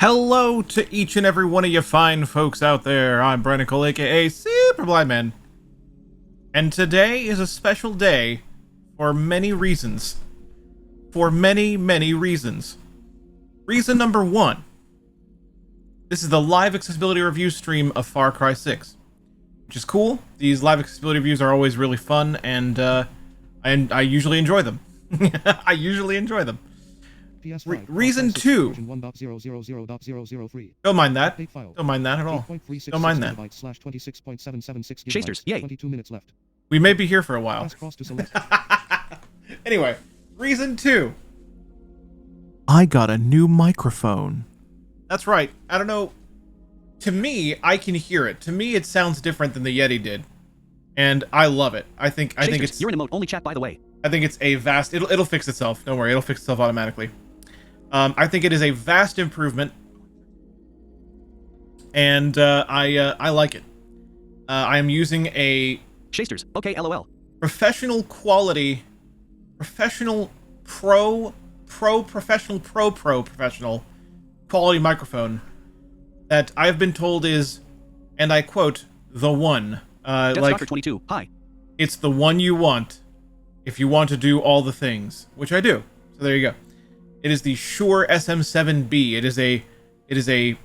Hello to each and every one of you fine folks out there. I'm Brandon Cole, aka Super Blind Man. And today is a special day for many reasons. For many, many reasons. Reason number one. This is the live accessibility review stream of Far Cry 6. Which is cool. These live accessibility reviews are always really fun, and I usually enjoy them. I usually enjoy them. Reason 2. Don't mind that. Don't mind that at all. Don't mind that. Chasers, yay. We may be here for a while. Anyway, reason 2. I got a new microphone. That's right. I don't know. To me, I can hear it. To me, it sounds different than the Yeti did. And I love it. I think it's... You're in emote only chat, by the way. I think it's a vast... It'll fix itself. Don't worry. It'll fix itself automatically. I think it is a vast improvement, and I like it. I am using a Chasers, okay, LOL. professional quality, professional professional quality microphone that I've been told is, and I quote, the one. Like 22. Hi. It's the one you want if you want to do all the things, which I do. So there you go. It is the Shure SM7B. It is a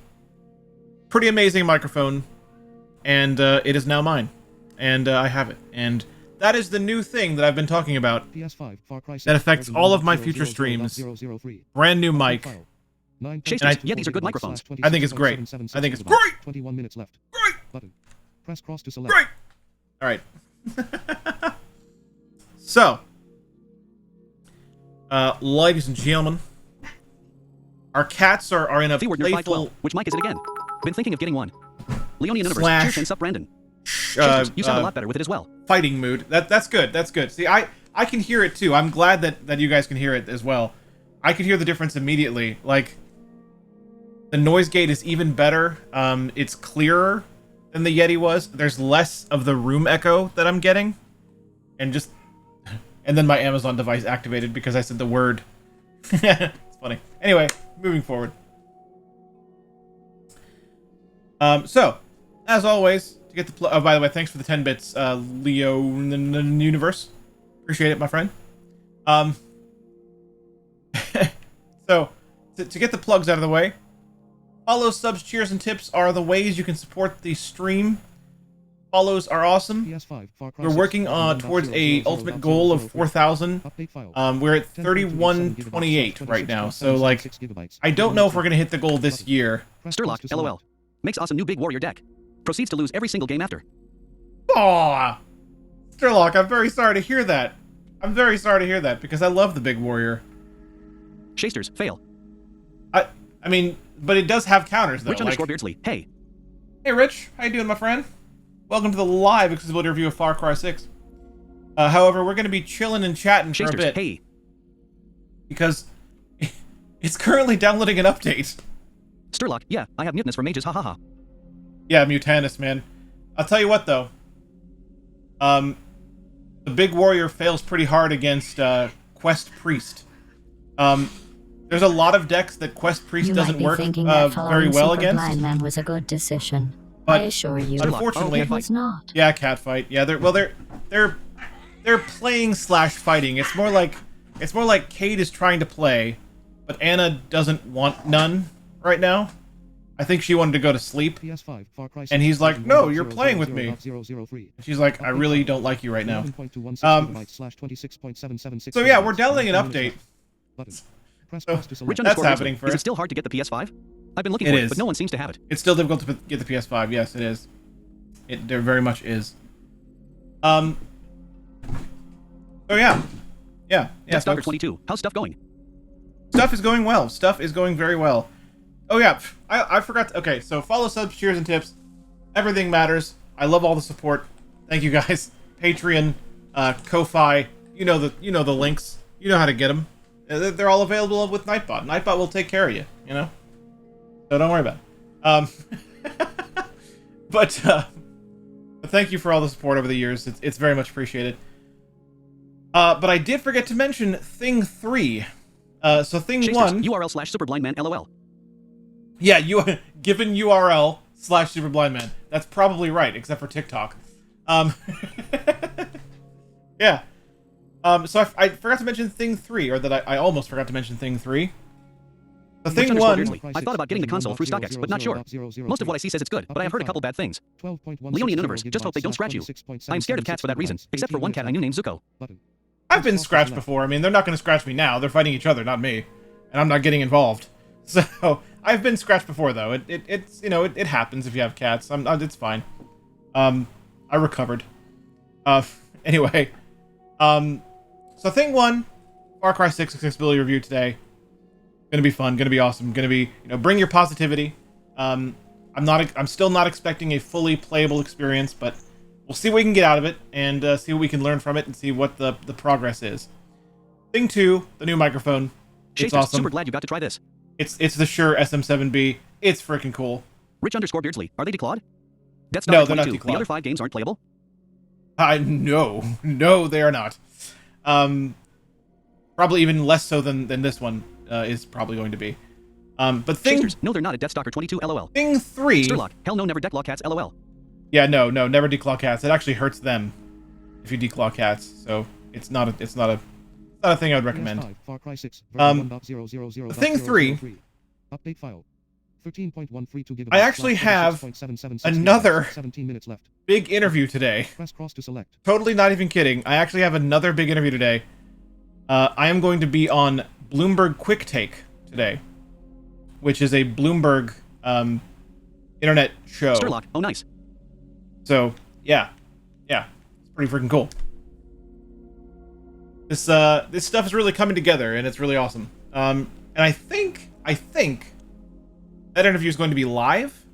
pretty amazing microphone, and it is now mine, and I have it. And that is the new thing that I've been talking about that affects all of my future streams. Brand new mic. Chasers, yeah, these are good microphones. I think it's great. I think it's great. 21 minutes left. Great. Button. Press cross to select. Great. All right. So, ladies and gentlemen, our cats are in a Keyword near playful... 512. Which mic is it again? Been thinking of getting one. Leonia Universe. Slash, Cheers and sup, Brandon. Chasers, you sound a lot better with it as well. Fighting mood. That's good. That's good. See, I can hear it too. I'm glad that you guys can hear it as well. I can hear the difference immediately. Like, the noise gate is even better. It's clearer than the Yeti was. There's less of the room echo that I'm getting. And then my Amazon device activated because I said the word. It's funny. Anyway, moving forward. So, as always, to get the... Oh, by the way, thanks for the 10 bits, Leo Universe. Appreciate it, my friend. So, to get the plugs out of the way, follows, subs, cheers, and tips are the ways you can support the stream. Follows are awesome. We're working towards a ultimate goal of 4,000. We're at 3128 right now, so like, I don't know if we're gonna hit the goal this year. Sturlock, LOL. Makes awesome new big warrior deck. Proceeds to lose every single game after. Aww, Sturlock, I'm very sorry to hear that. I'm very sorry to hear that because I love the big warrior. Chasers, fail. I mean, but it does have counters though. Rich underscore Beardsley, hey. Hey, Rich, how you doing, my friend? Welcome to the live accessibility review of Far Cry 6. However, we're going to be chilling and chatting for Chasers, a bit. hey. Because it's currently downloading an update. Sturlock, yeah, I have muteness for mages, hahaha. Yeah, Mutanus, man. I'll tell you what, though. The big warrior fails pretty hard against Quest Priest. There's a lot of decks that Quest Priest doesn't work very well against. Blind Man was a good decision. But I assure you, unfortunately, it was not. Yeah, catfight. Yeah, they're playing / fighting. It's more like Cade is trying to play, but Anna doesn't want none right now. I think she wanted to go to sleep, and he's like, "No, you're playing with me." She's like, "I really don't like you right now." So yeah, we're downloading an update. So that's happening first. Is it still hard to get the PS5? I've been looking for it, but no one seems to have it. It's still difficult to get the PS5. Yes, it is. There very much is. So yeah. Stalker 22. How's stuff going? Stuff is going well. Stuff is going very well. Oh yeah, I forgot to, okay, so follow, subs, cheers, and tips. Everything matters. I love all the support. Thank you guys. Patreon, Ko-Fi, you know the links. You know how to get them. They're all available with Nightbot. Nightbot will take care of you, you know? So don't worry about it. But thank you for all the support over the years. It's very much appreciated. But I did forget to mention Thing 3. So Thing Chasers, 1... URL/superblindman LOL. Yeah, you given URL /SuperBlindMan. That's probably right, except for TikTok. Yeah. So I forgot to mention thing 3, or that I almost forgot to mention thing 3. The Rich thing underscore 1. Beardsley. I thought about getting the console through StockX, but not sure. Most of what I see says it's good, but I have heard a couple bad things. Leonie and Universe, just hope they don't scratch you. I'm scared of cats for that reason, except for one cat I knew named Zuko. I've been scratched before. I mean, they're not going to scratch me now. They're fighting each other, not me. And I'm not getting involved. So, I've been scratched before, though. It's you know, it happens if you have cats. It's fine. I recovered. Anyway. So thing 1, Far Cry 6 accessibility review today. Gonna be fun, gonna be awesome, gonna be, bring your positivity. I'm still not expecting a fully playable experience, but we'll see what we can get out of it, and see what we can learn from it, and see what the progress is. Thing 2, the new microphone. It's awesome. Super glad you got to try this. It's the Shure SM7B. It's freaking cool. Rich underscore Beardsley, are they declawed? Death No, Star they're not 22. declawed. The other 5 games aren't playable? No, they are not. Probably even less so than this one is probably going to be. But Chasters, no, they're not at Death Stalker 22, lol. Thing 3. Sturlock, hell no, never declaw cats, lol. Yeah, no, never declaw cats. It actually hurts them if you declaw cats. So it's not a thing I would recommend. Far Cry 6, Thing 3. Update file. 13.132 gigabytes. I actually have another 17 minutes left. big interview today. Press cross to select. Totally not even kidding. I actually have another big interview today. I am going to be on Bloomberg Quick Take today, which is a Bloomberg internet show. Sturlock, oh nice. So yeah, it's pretty freaking cool. This stuff is really coming together, and it's really awesome. And I think that interview is going to be live,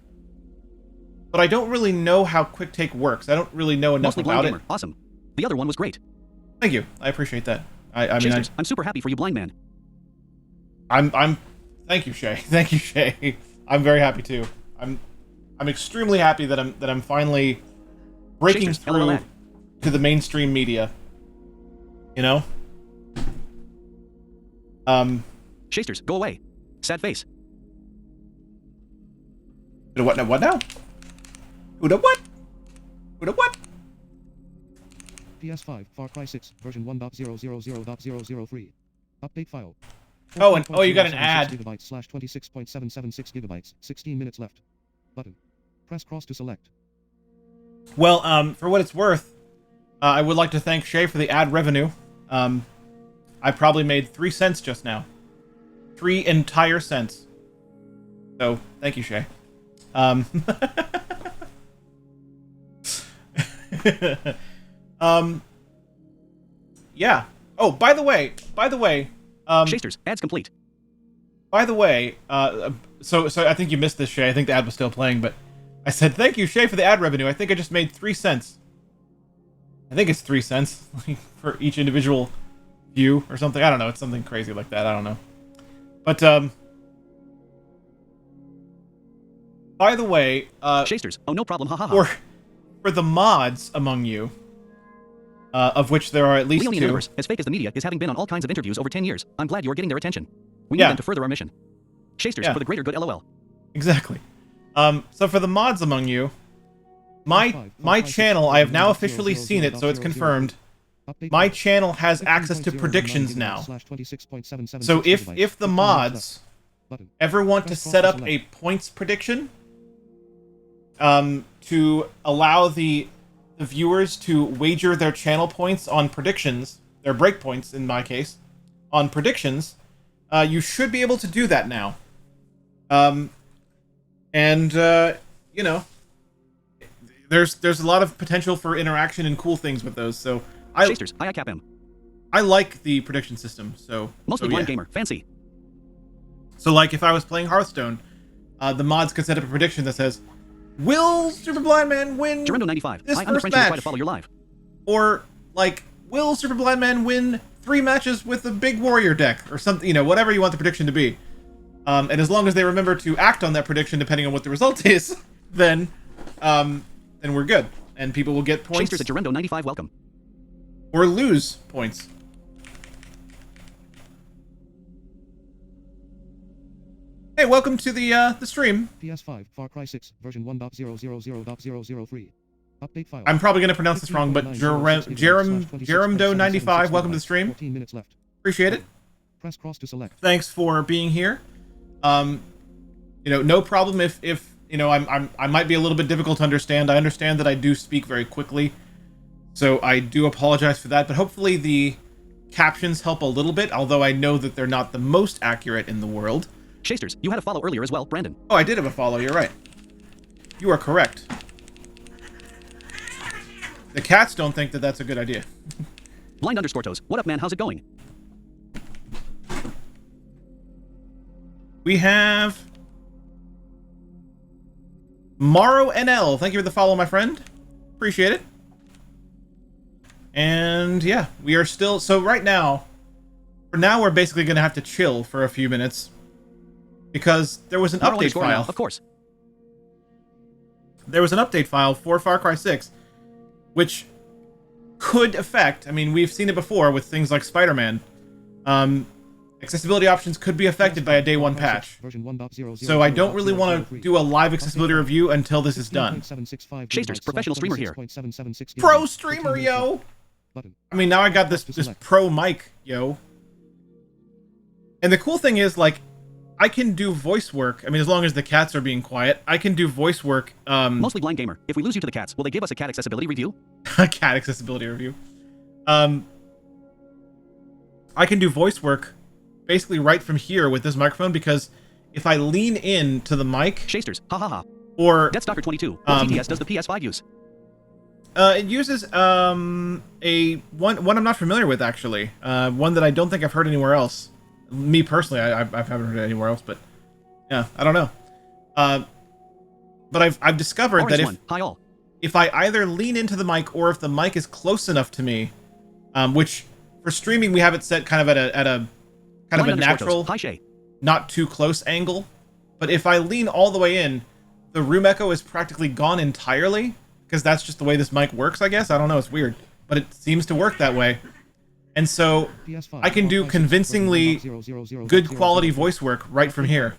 but I don't really know how Quick Take works. I don't really know enough Mostly about blind it. gamer. Awesome. The other one was great. Thank you. I appreciate that. I mean, Chasters, I'm super happy for you, blind man. Thank you, Shay. Thank you, Shay. I'm very happy too. I'm extremely happy that I'm finally breaking Chasters, through LOL. to the mainstream media. Chasters, go away. Sad face. What now? What now? Who the what? Who the what? PS5, Far Cry 6, version 1.000.003. Update file. Oh, you got an ad. Gigabytes / 26.776 gigabytes. 16 minutes left. Button. Press cross to select. Well, for what it's worth, I would like to thank Shay for the ad revenue. I probably made 3 cents just now. 3 entire cents. So, thank you, Shay. Yeah. Oh, by the way, Chasters, ads complete. by the way, so I think you missed this, Shay. I think the ad was still playing, but I said, thank you, Shay, for the ad revenue. I think I just made 3 cents. I think it's 3 cents for each individual view or something. I don't know. It's something crazy like that. I don't know. But, by the way, Chasters, oh no problem, hahaha. for the mods among you, of which there are at least Leonie 2. Universe, as fake as the media is, having been on all kinds of interviews over 10 years. I'm glad you are getting their attention. We need Yeah. them to further our mission. Chasters, Yeah. for the greater good, lol. Exactly. So for the mods among you, my channel, I have now officially seen it, so it's confirmed. My channel has access to predictions now. So if the mods ever want to set up a points prediction, to allow the viewers to wager their channel points on predictions, their breakpoints in my case, on predictions, you should be able to do that now. You know, there's a lot of potential for interaction and cool things with those. So Chasters, I cap him. I like the prediction system. So Mostly so, blind yeah. gamer, fancy. So like if I was playing Hearthstone, the mods could set up a prediction that says, "Will Super Blind Man win Gerendo 95. this I'm first unfriendly to try match?" to follow your live. Or like, "Will Super Blind Man win 3 matches with the big warrior deck?" Or something, you know, whatever you want the prediction to be. And as long as they remember to act on that prediction depending on what the result is, then we're good. And people will get points Chasters at Gerendo 95, welcome. or lose points. Hey, welcome to the stream. PS5, Far Cry 6, version 1.000.003. Update file. I'm probably going to pronounce this wrong, but Jeremdo95, welcome to the stream. 14 minutes left. Appreciate it. Press cross to select. Thanks for being here. You know, no problem if you know, I might be a little bit difficult to understand. I understand that I do speak very quickly, so I do apologize for that, but hopefully the captions help a little bit, although I know that they're not the most accurate in the world. Shasters, you had a follow earlier as well, Brandon. Oh, I did have a follow, you're right. You are correct. The cats don't think that that's a good idea. Blind underscore toes. What up, man? How's it going? We have Morrow NL. Thank you for the follow, my friend. Appreciate it. And yeah, we are still... So right now, for now, we're basically going to have to chill for a few minutes. Because there was an update file. Of course. There was an update file for Far Cry 6, which could affect... I mean, we've seen it before with things like Spider-Man. Accessibility options could be affected by a day one patch. So I don't really want to do a live accessibility review until this is done. Shasters, professional streamer here. Pro streamer, yo! I mean, now I got this pro mic, yo. And the cool thing is, like, I can do voice work. I mean, as long as the cats are being quiet, I can do voice work. Mostly blind gamer. If we lose you to the cats, will they give us a cat accessibility review? A cat accessibility review. I can do voice work basically right from here with this microphone, because if I lean in to the mic... Shasters, ha ha ha. Or... DeathStalker22, what TTS does the PS5 use? It uses one I'm not familiar with, actually. One that I don't think I've heard anywhere else. Me personally, I haven't heard it anywhere else, but yeah, I don't know. But I've discovered that if I either lean into the mic or if the mic is close enough to me, which for streaming we have it set kind of at a natural, not too close angle. But if I lean all the way in, the room echo is practically gone entirely, because that's just the way this mic works, I guess. I don't know, it's weird, but it seems to work that way. And so I can do convincingly good quality voice work right from here.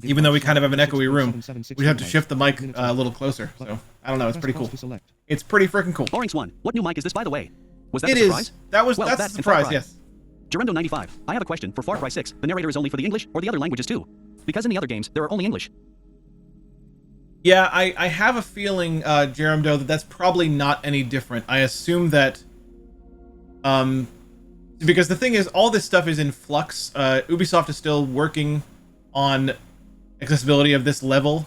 Even though we kind of have an echoey room, we have to shift the mic a little closer. So I don't know, it's pretty cool. It's pretty freaking cool. Orange1, what new mic is this, by the way? Was that a surprise? That's a surprise, yes. Jeremdo95, I have a question. For Far Cry 6, the narrator is only for the English or the other languages too? Because in the other games, there are only English. Yeah, I have a feeling, Jeremdo, that that's probably not any different. I assume that... because the thing is, all this stuff is in flux. Ubisoft is still working on accessibility of this level.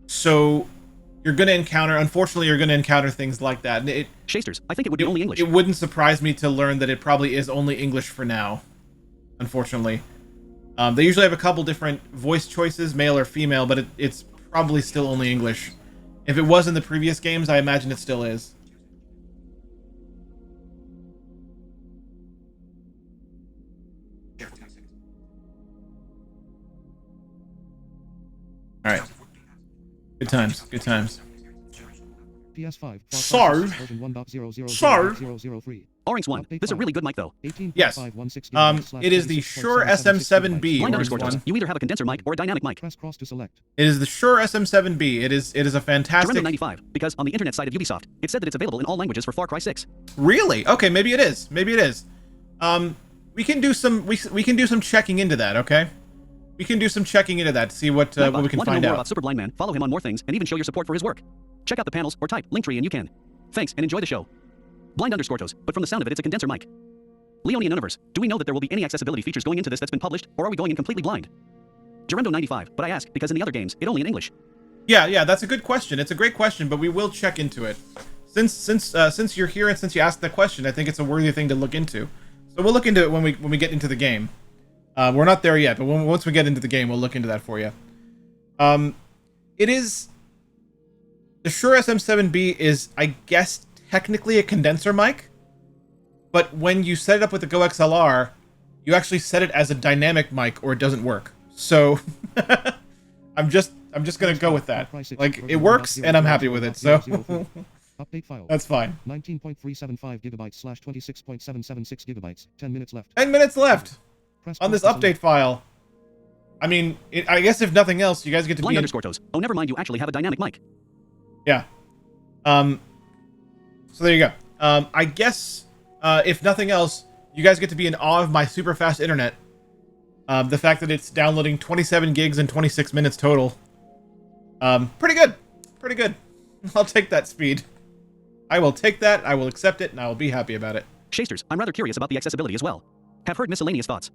So you're going to encounter, unfortunately, you're going to encounter things like that. Shasters, I think it would be only English. It wouldn't surprise me to learn that it probably is only English for now, unfortunately. They usually have a couple different voice choices, male or female, but it's probably still only English. If it was in the previous games, I imagine it still is. All right. Good times. Good times. PS5. Orange1, this is a really good mic though. Yes. It is the Shure SM7B. You either have a condenser mic or a dynamic mic. Press cross to select. It is the Shure SM7B. It is a fantastic... Jeremdo95, because on the internet site of Ubisoft, it said that it's available in all languages for Far Cry 6. Really? Okay, maybe it is. Maybe it is. We can do some checking into that, okay? We can do some checking into that to see what we can want find to know more out. about Superblind Man, follow him on more things, and even show your support for his work. Check out the panels or type Linktree and you can. Thanks and enjoy the show. Blind underscore toes, but from the sound of it, it's a condenser mic. Leonian Universe, do we know that there will be any accessibility features going into this that's been published, or are we going in completely blind? Jeremdo95, but I ask because in the other games, it only in English. Yeah, that's a good question. It's a great question, but we will check into it. Since you're here and since you asked that question, I think it's a worthy thing to look into. So we'll look into it when we get into the game. We're not there yet, but once we get into the game, we'll look into that for you. It is... The Shure SM7B is, I guess, technically a condenser mic, but when you set it up with the Go XLR, you actually set it as a dynamic mic, or it doesn't work. So, I'm just gonna go with that. Like, it works, and I'm happy with it, so... Update file. That's fine. 19.375 gigabytes / 26.776 gigabytes. 10 minutes left. 10 minutes left! Press on this cross to update file, I mean, I guess if nothing else, you guys get to Blind be underscore toes. Oh, never mind. You actually have a dynamic mic. Yeah. So there you go. I guess, if nothing else, you guys get to be in awe of my super fast internet. The fact that it's downloading 27 gigs in 26 minutes total. Pretty good. Pretty good. I'll take that speed. I will take that, I will accept it, and I will be happy about it. Shasters, I'm rather curious about the accessibility as well. Have heard miscellaneous thoughts.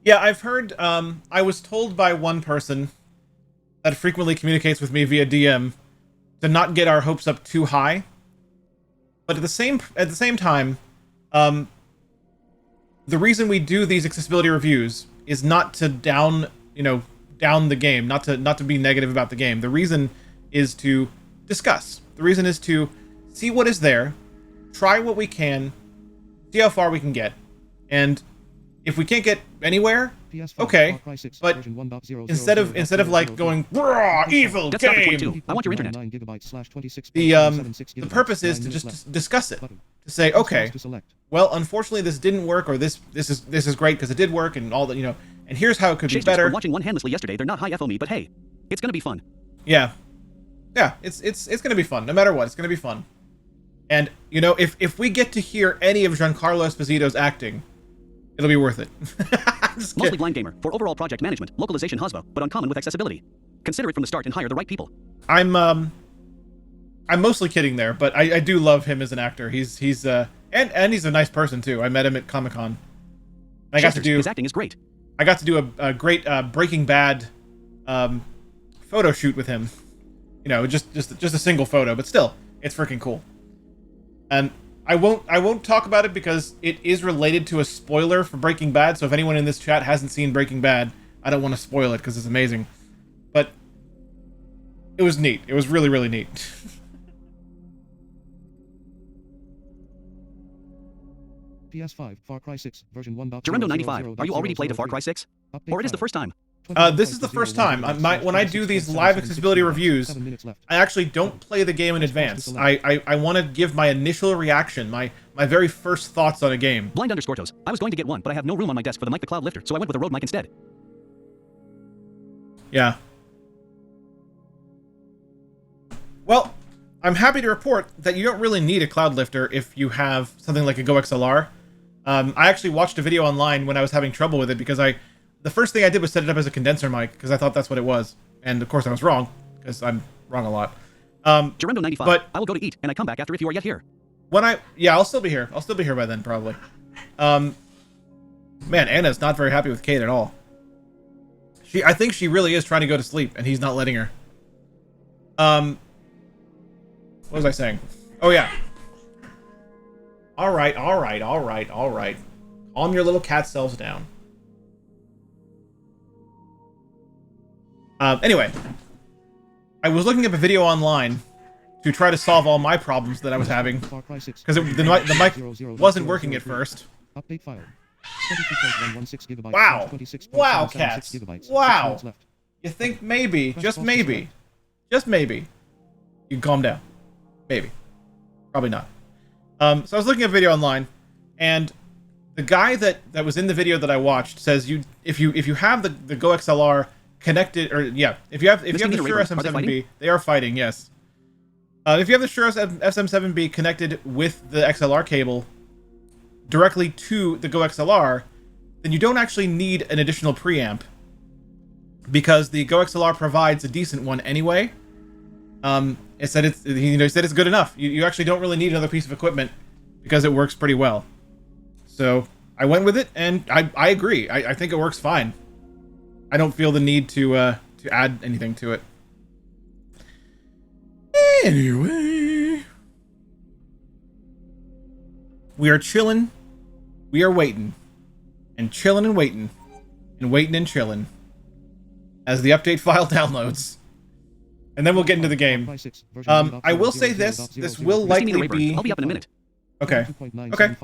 Yeah, I've heard, I was told by one person that frequently communicates with me via DM to not get our hopes up too high. But at the same time, the reason we do these accessibility reviews is not to down the game, not to be negative about the game. The reason is to discuss. The reason is to see what is there, try what we can, see how far we can get, and if we can't get anywhere, PS5, okay. Far Cry 6, But version 1.000.000.000. instead of like going raw evil Death Stalker game, 22. I want your internet. 9 gigabytes / 26.76 the gigabytes, purpose is 9 to minutes just left. discuss it, Button. to say, Press okay, cross to select. well, unfortunately this didn't work, or this is great because it did work, and all that, and here's how it could be Shasters, better. we're watching one handlessly yesterday. They're not high FOME, but hey, it's gonna be fun. Yeah, it's gonna be fun. No matter what, it's gonna be fun. And if we get to hear any of Giancarlo Esposito's acting, it'll be worth it. Just Mostly kidding. blind gamer. For overall project management, localization Husvo, but uncommon with accessibility. Consider it from the start and hire the right people. I'm mostly kidding there, but I do love him as an actor. He's and he's a nice person too. I met him at Comic-Con. I got to Shasters, do his acting is great. I got to do a great Breaking Bad photo shoot with him. Just a single photo, but still, it's freaking cool. And I won't talk about it because it is related to a spoiler for Breaking Bad. So if anyone in this chat hasn't seen Breaking Bad, I don't want to spoil it because it's amazing. But it was neat. It was really, really neat. PS5, Far Cry 6, version 1.000.000.000. Gerendo 95. Are you already played a Far Cry 6? Update Or it is the file. first time? This is the first time. When I do these live accessibility reviews, I actually don't play the game in advance. I want to give my initial reaction, my very first thoughts on a game. Blind underscore toes. I was going to get one, but I have no room on my desk for the mic the cloud lifter, so I went with a Rode mic instead. Yeah. Well, I'm happy to report that you don't really need a cloud lifter if you have something like a Go XLR. I actually watched a video online when I was having trouble with it because the first thing I did was set it up as a condenser mic because I thought that's what it was. And of course I was wrong because I'm wrong a lot. Gerendo 95. But I will go to eat, and I come back after if you are yet here. I'll still be here. I'll still be here by then, probably. Man, Anna's not very happy with Kate at all. I think she really is trying to go to sleep, and he's not letting her. What was I saying? Oh, yeah. All right. Calm your little cat selves down. Anyway. I was looking up a video online to try to solve all my problems that I was having. Because the mic wasn't working at first. Update file. 22.116 gigabytes. Wow. 26.776 Wow, cats. gigabytes. Wow. 6 minutes left. You think maybe, Press just pause to maybe, you can calm down. Maybe. Probably not. So I was looking at a video online, and the guy that was in the video that I watched says if you have the Go XLR connected, or yeah, if you have the Mr. Shure Raver, are they SM7B, fighting? they are fighting, yes. If you have the Shure SM7B connected with the XLR cable directly to the Go XLR, then you don't actually need an additional preamp because the Go XLR provides a decent one anyway. It said it's good enough. You actually don't really need another piece of equipment because it works pretty well. So I went with it, and I agree. I think it works fine. I don't feel the need to add anything to it. Anyway, we are chilling. We are waiting, and chilling and waiting, and waiting and chilling as the update file downloads. And then we'll get into the game. I will say this will likely be... I'll be up in a minute. Okay. Okay.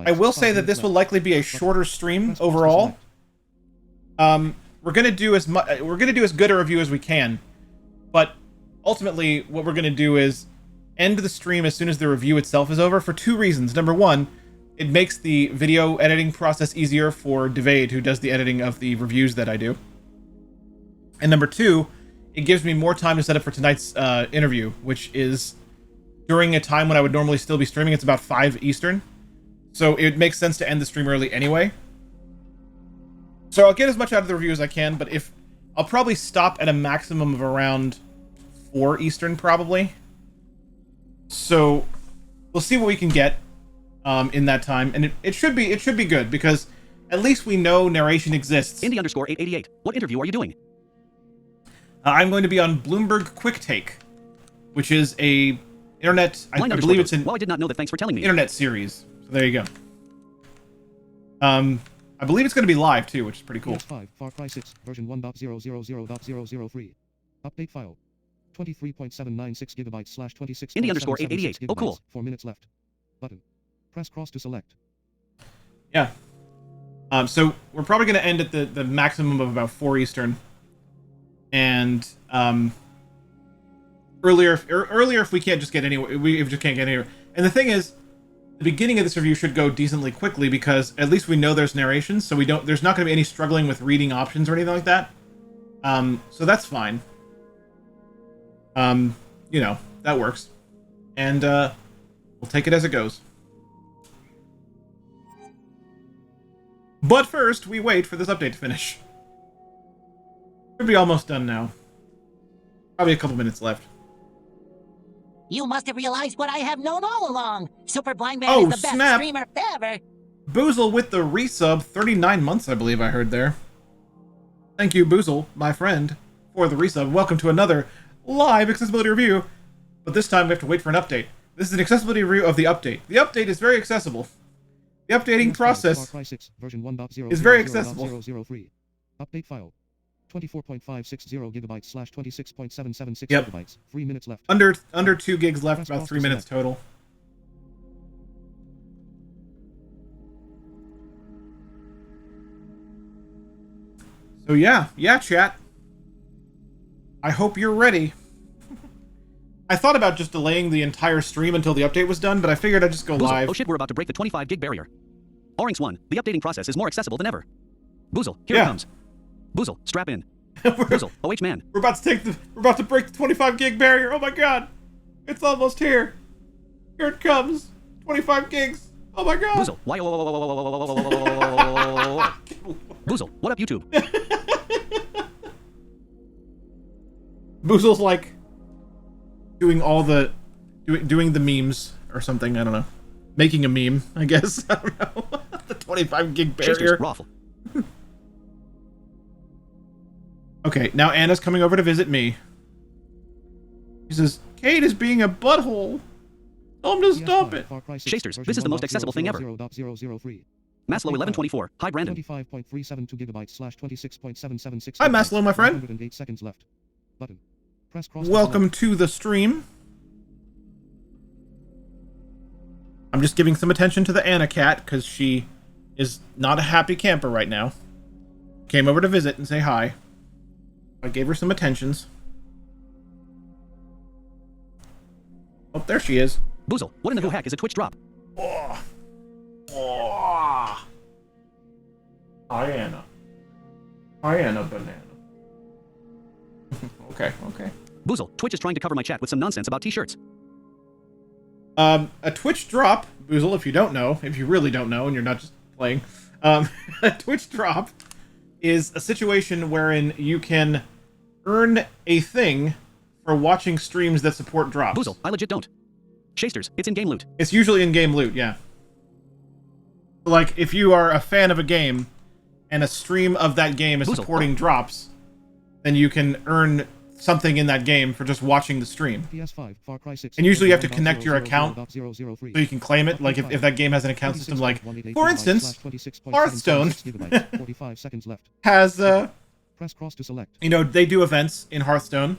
I will say that this will likely be a shorter stream overall. We're gonna do as good a review as we can, but ultimately what we're gonna do is end the stream as soon as the review itself is over for two reasons. Number one, it makes the video editing process easier for Devade, who does the editing of the reviews that I do. And number two, it gives me more time to set up for tonight's interview, which is during a time when I would normally still be streaming. It's about 5 Eastern. So it makes sense to end the stream early anyway. So I'll get as much out of the review as I can, but I'll probably stop at a maximum of around 4 Eastern, probably. So we'll see what we can get in that time, and it should be good, because at least we know narration exists. Indy_888. What interview are you doing? I'm going to be on Bloomberg Quick Take, which is a internet. I believe it's an. Well, I did not know that. Thanks for telling me. Internet series. So there you go. I believe it's going to be live too, which is pretty cool. PS5 Far Cry 6 version 1.000.003. Update file. 23.796 gigabytes slash 26. Indy_888. Oh, cool. 4 minutes left. Button. Press cross to select. Yeah. So we're probably going to end at the maximum of about 4 Eastern. And earlier if we can't just get anywhere, if we just can't get anywhere. And the thing is, the beginning of this review should go decently quickly, because at least we know there's narration, so there's not going to be any struggling with reading options or anything like that. So that's fine. You know, that works. And we'll take it as it goes. But first, we wait for this update to finish. Should be almost done now. Probably a couple minutes left. You must have realized what I have known all along. Super Blind Man is the best snap. streamer ever. Boozle with the resub, 39 months, I believe I heard there. Thank you, Boozle, my friend, for the resub. Welcome to another live accessibility review. But this time we have to wait for an update. This is an accessibility review of the update. The update is very accessible. The updating process is very accessible. Update file. 24.560 gigabytes slash 26.776 Yep. gigabytes. 3 minutes left. Under 2 gigs left, about 3 minutes total. So yeah, chat. I hope you're ready. I thought about just delaying the entire stream until the update was done, but I figured I'd just go Boozle. live. Oh shit, we're about to break the 25 gig barrier. Orange 1. The updating process is more accessible than ever. Boozle, here it comes. Boozle, strap in. Boozle, OH man. We're about to break the 25 gig barrier. Oh my god. It's almost here. Here it comes. 25 gigs. Oh my god. Boozle, why? Boozle, what up YouTube? Boozle's like doing all the doing the memes or something, I don't know. Making a meme, I guess. I don't know. The 25 gig barrier. Raffle. Okay, now Anna's coming over to visit me. She says, Kate is being a butthole. Tell him to stop it. Shasters, this is the most accessible thing ever. Maslow 1124. Hi, Brandon. 25.372 gigabytes slash 26.776. Hi, Maslow, my friend. 108 seconds left. Button. Press cross. Welcome to the stream. I'm just giving some attention to the Anna cat, because she is not a happy camper right now. Came over to visit and say hi. I gave her some attentions. Oh, there she is. Boozle, what in the who heck is a Twitch drop? Oh. Oh. Hi, Anna. Hi, Anna Banana. Okay. Boozle, Twitch is trying to cover my chat with some nonsense about t-shirts. A Twitch drop, Boozle, if you don't know, if you really don't know and you're not just playing, a Twitch drop is a situation wherein you can earn a thing for watching streams that support drops. Boozle, I legit don't. Shasters, it's in-game loot. It's usually in-game loot, yeah. Like, if you are a fan of a game, and a stream of that game is Boozle, supporting drops, then you can earn something in that game for just watching the stream. PS5 Far Cry 6. And usually you have to connect your account so 0.003. you can claim it. Like, if that game has an account system, like, for instance, Hearthstone 45 seconds left. has, Press cross to select. you know, they do events in Hearthstone,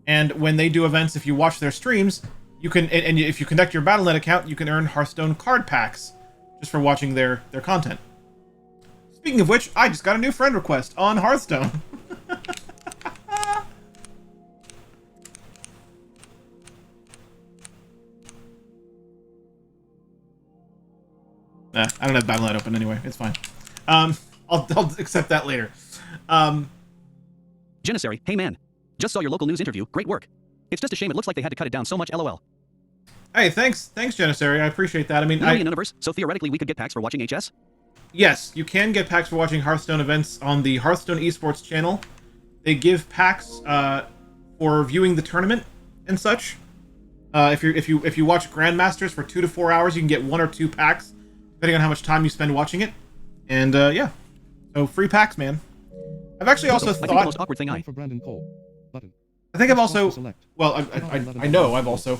and when they do events, if you watch their streams, you can, and if you connect your Battle.net account, you can earn Hearthstone card packs just for watching their content. Speaking of which, I just got a new friend request on Hearthstone. I don't have Battle.net open anyway. It's fine. I'll accept that later. Janissary, hey man. Just saw your local news interview. Great work. It's just a shame it looks like they had to cut it down so much, lol. Hey, thanks, Janissary. I appreciate that. I mean, Leonie Universe, so theoretically we could get packs for watching HS? Yes, you can get packs for watching Hearthstone events on the Hearthstone Esports channel. They give packs for viewing the tournament and such. If you watch Grandmasters for 2 to 4 hours, you can get 1 or 2 packs, depending on how much time you spend watching it. And yeah, so free packs, man. I've actually also thought. I think the most awkward thing For Brandon Cole. Button. I think I've also. Well, I know I've also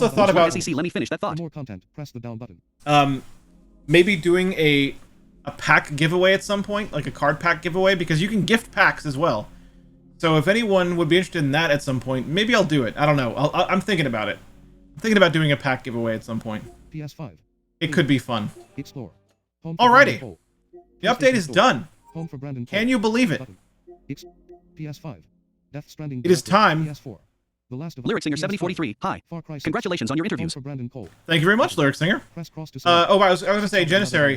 thought about. SEC, let me finish that thought. For more content, press the down button. Maybe doing a pack giveaway at some point, like a card pack giveaway, because you can gift packs as well. So if anyone would be interested in that at some point, maybe I'll do it. I don't know. I'm thinking about it. I'm thinking about doing a pack giveaway at some point. PS5. It could be fun. Explore. Alrighty. The update is done. Home for Brandon Can you believe it? PS5. Death Stranding. It is time. PS4. The Last of Lyric Singer 7043, hi. Far Cry 6. Congratulations on your Home interviews. for Brandon Cole. Thank you very much, Lyric Singer. Press cross to I was gonna say, Janissary.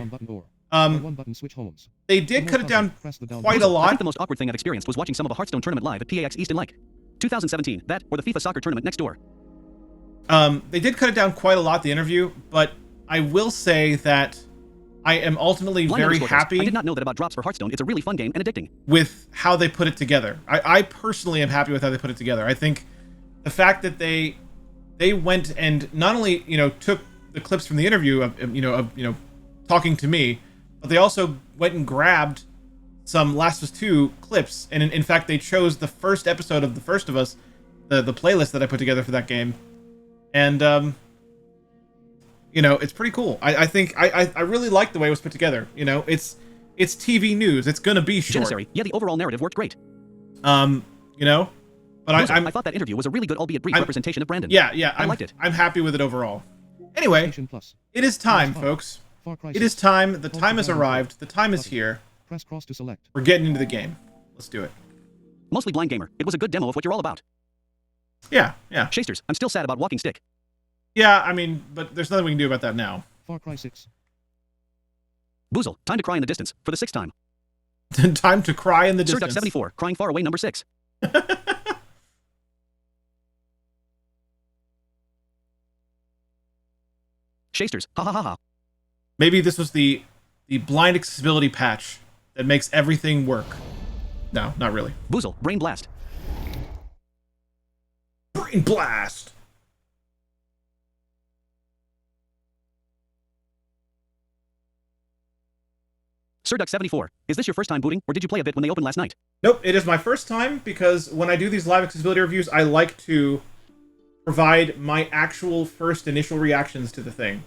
One button switch homes. They did cut it down quite a I lot. think the most awkward thing I've experienced was watching some of a Hearthstone tournament live at PAX East in like 2017, that or the FIFA soccer tournament next door. They did cut it down quite a lot, the interview, but I will say that I am ultimately very happy. I did not know that about drops for Hearthstone. It's a really fun game and addicting. With how they put it together. I personally am happy with how they put it together. I think the fact that they went and not only, took the clips from the interview of talking to me, but they also went and grabbed some Last of Us 2 clips, and in fact they chose the first episode of The First of Us, the playlist that I put together for that game, and it's pretty cool. I think I really like the way it was put together. It's TV news. It's gonna be short. Janissary, yeah, the overall narrative worked great. But I thought that interview was a really good, albeit brief, representation of Brandon. Yeah, I liked it. I'm happy with it overall. Anyway, it is time, folks. It is time. The time has arrived. The time is here. Press cross to select. We're getting into the game. Let's do it. Mostly Blind Gamer. It was a good demo of what you're all about. Yeah. Shasters, I'm still sad about Walking Stick. Yeah, I mean, but there's nothing we can do about that now. Far Cry 6. Boozle, time to cry in the distance, for the 6th time. Time to cry in the distance. Surduck 74, crying far away, number 6. Shasters, ha ha ha ha. Maybe this was the blind accessibility patch that makes everything work. No, not really. Boozle, Brain Blast. Brain Blast! Surduck 74, is this your first time booting, or did you play a bit when they opened last night? Nope, it is my first time, because when I do these live accessibility reviews, I like to provide my actual first initial reactions to the thing.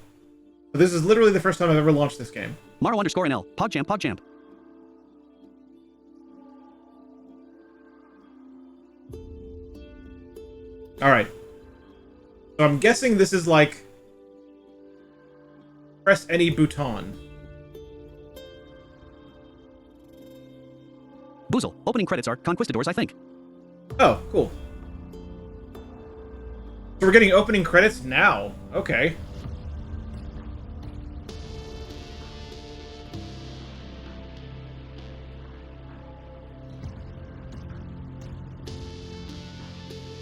So this is literally the first time I've ever launched this game. Maro_NL, PogChamp. Alright. So I'm guessing this is like... press any button. Boozle, opening credits are Conquistadors, I think. Oh, cool. So we're getting opening credits now. Okay.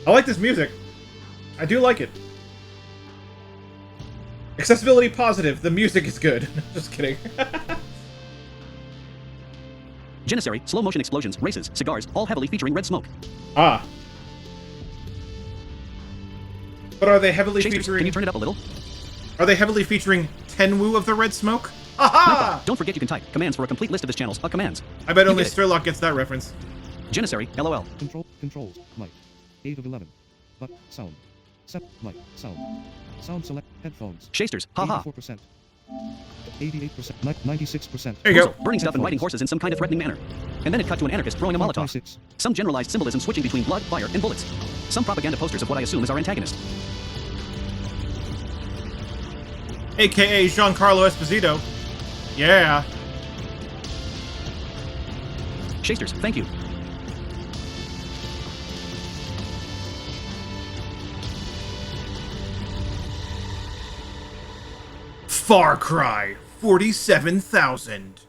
I like this music. I do like it. Accessibility positive. The music is good. Just kidding. Janissary, slow motion explosions, races, cigars, all heavily featuring red smoke. Ah. But are they heavily Shasters, featuring... can you turn it up a little? Are they heavily featuring Tenwu of the Red Smoke? Aha! Nightbot, don't forget you can type commands for a complete list of his channels. Commands. I bet You only get it. Sturlock gets that reference. Janissary, LOL. Controls. Mic. 8 of 11. But sound. Set. Mic. Sound. Sound select. Headphones. Shasters, haha. 84%. 88%. 96%. There you go. Boozle, burning stuff and riding horses in some kind of threatening manner. And then it cut to an anarchist throwing a Far Cry Molotov. 6. Some generalized symbolism switching between blood, fire, and bullets. Some propaganda posters of what I assume is our antagonist. AKA Giancarlo Esposito. Yeah. Shasters, thank you. Far Cry 47,000.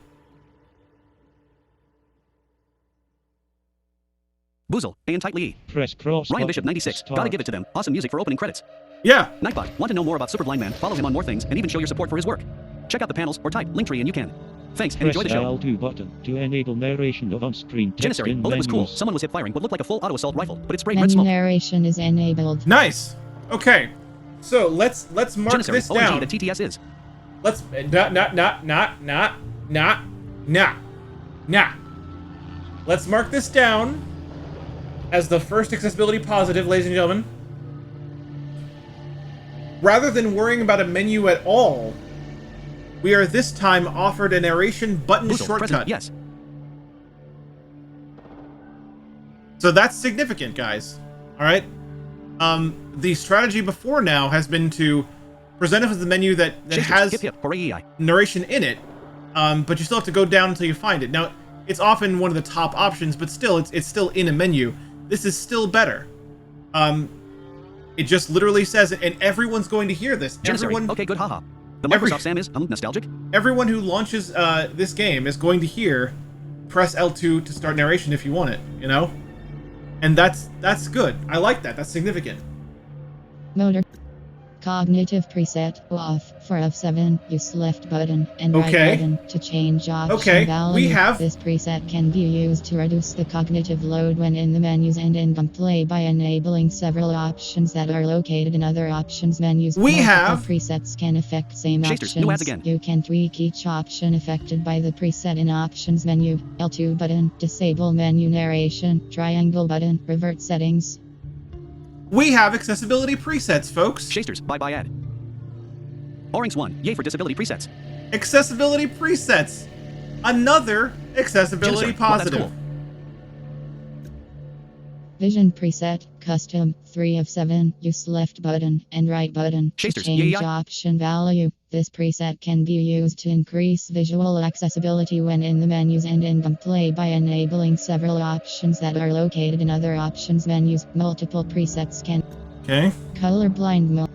Boozle, Untitled E. Press cross. Ryan button. Bishop 96. Start. Gotta give it to them. Awesome music for opening credits. Yeah. Nightbot, want to know more about Super Blind Man? Follow him on more things and even show your support for his work. Check out the panels or type Linktree and you can. Thanks and enjoy the Press show. L2 button to enable narration of on-screen text Janissary, in oh, that was cool. menus. Someone was hip firing what looked like a full auto assault rifle, but it sprayed red Menu smoke. narration is enabled. Nice. Okay. So let's mark Janissary, this OMG, down. the TTS is. Let's nah. Let's mark this down as the first accessibility positive, ladies and gentlemen. Rather than worrying about a menu at all, we are this time offered a narration button Boozle, shortcut. present, yes. So that's significant, guys. All right. The strategy before now has been to present us with the menu that Shakers, has hip hip, hooray EI. narration in it, but you still have to go down until you find it. Now, it's often one of the top options, but still, it's still in a menu. This is still better. It just literally says it, and everyone's going to hear this. Janissary, Everyone, okay, good, haha. The Microsoft Sam is, nostalgic. everyone who launches this game is going to hear press L2 to start narration if you want it, you know? And that's good. I like that. That's significant. Motor. Cognitive preset off for F7. Use left button and Okay. right button to change option Okay, value. we have- This preset can be used to reduce the cognitive load when in the menus and in gameplay by enabling several options that are located in other options menus. We Multiple have- presets can affect same Shakers, options. no ads again. You can tweak each option affected by the preset in options menu. L2 button, disable menu narration, triangle button, revert settings. We have accessibility presets, folks. Shasters, bye-bye ad. Orange 1, yay for disability presets. Accessibility presets. Another accessibility Janissary, well, that's positive. cool. Vision preset, custom, 3 of 7, use left button and right button to Chasters, change yeah. option value. This preset can be used to increase visual accessibility when in the menus and in gameplay by enabling several options that are located in other options menus. Multiple presets can Okay. colorblind mode.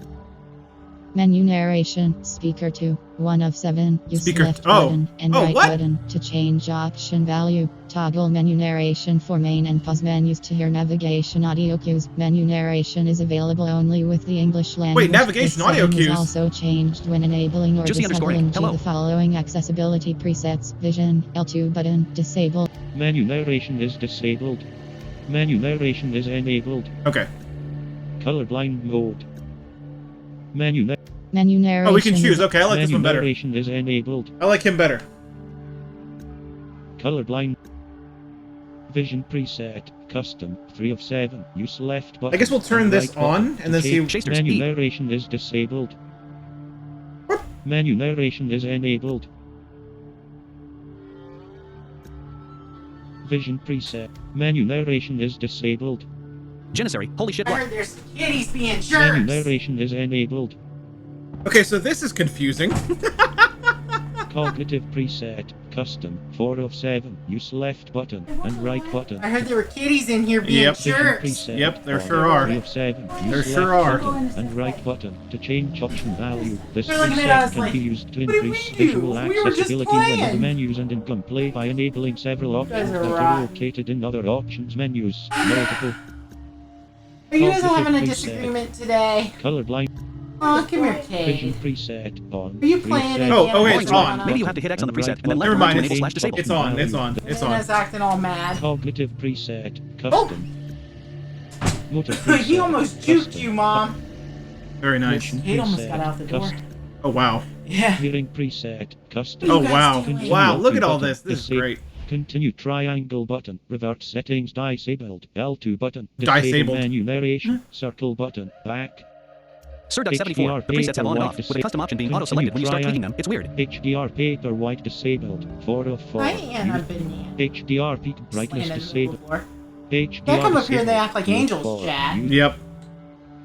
Menu narration, speaker 2, 1 of 7, use Speaker- left oh. button and Oh, right what? button to change option value. Toggle menu narration for main and pause menus to hear navigation audio cues. Menu narration is available only with the English language. navigation This audio setting is cues. also changed when enabling or Juicy underscoring, disabling hello. the following accessibility presets. Vision, L2 button, disable. Menu narration is disabled. Menu narration is enabled. Okay. Colorblind mode. Menu Narration. Oh, we can choose. is- Okay, I like this menu one better. narration is enabled. I like him better. Colorblind. Vision preset. Custom. 3 of 7. Use left button. I guess we'll turn and this right button on to and then see. change- Shasters, Menu E. narration is disabled. What? Menu narration is enabled. Vision preset. Menu narration is disabled. Janissary, holy shit, I what? heard there's kitties being Menu jerks. narration is enabled. Okay, so this is confusing. Cognitive preset. Custom. 4 of 7. Use left button and right button. I heard there were kitties in here being Yep. Vision jerks. preset. Yep, there on sure are. 3 of 7. There Use sure left are. button and right button to change option value. This They're looking at us preset can like, be used to "What did increase we do? visual We were just accessibility when in the playing." menus and in gameplay by enabling several options are that rotten. are located in other options menus. Multiple. Are you guys all Cognitive having a preset. disagreement today? Colorblind. Oh, come here, Vision Kate. preset on. Are you 3 of playing 7. again? Oh, wait, Orange it's 1, on. maybe you have to hit X on the preset and then Never left mind, button to it's, enable slash disable. it's on. It's on. Anna's acting all mad. Cognitive preset. Custom. Motor he preset. almost juked Custom. you, Mom. Very nice. Motion Kate almost preset. got out the door. Custom. Oh, wow. Yeah. Hearing preset. Custom. Oh, guys wow. doing? Wow, look at all Button. this. This is Disable. great. Continue triangle button. Revert settings disabled. L2 button. Disabled. Disable menu narration. Circle button. Back. Sir Duck 74, the presets have on and off, with a custom option being auto-selected when you start tweaking them. It's weird. HDR paper white disabled. 4 of 4. I ain't Anna Binion. HDR peak brightness disabled. They HDR come up here and they disabled. act like 2 of angels, 4. Chad. Use Yep.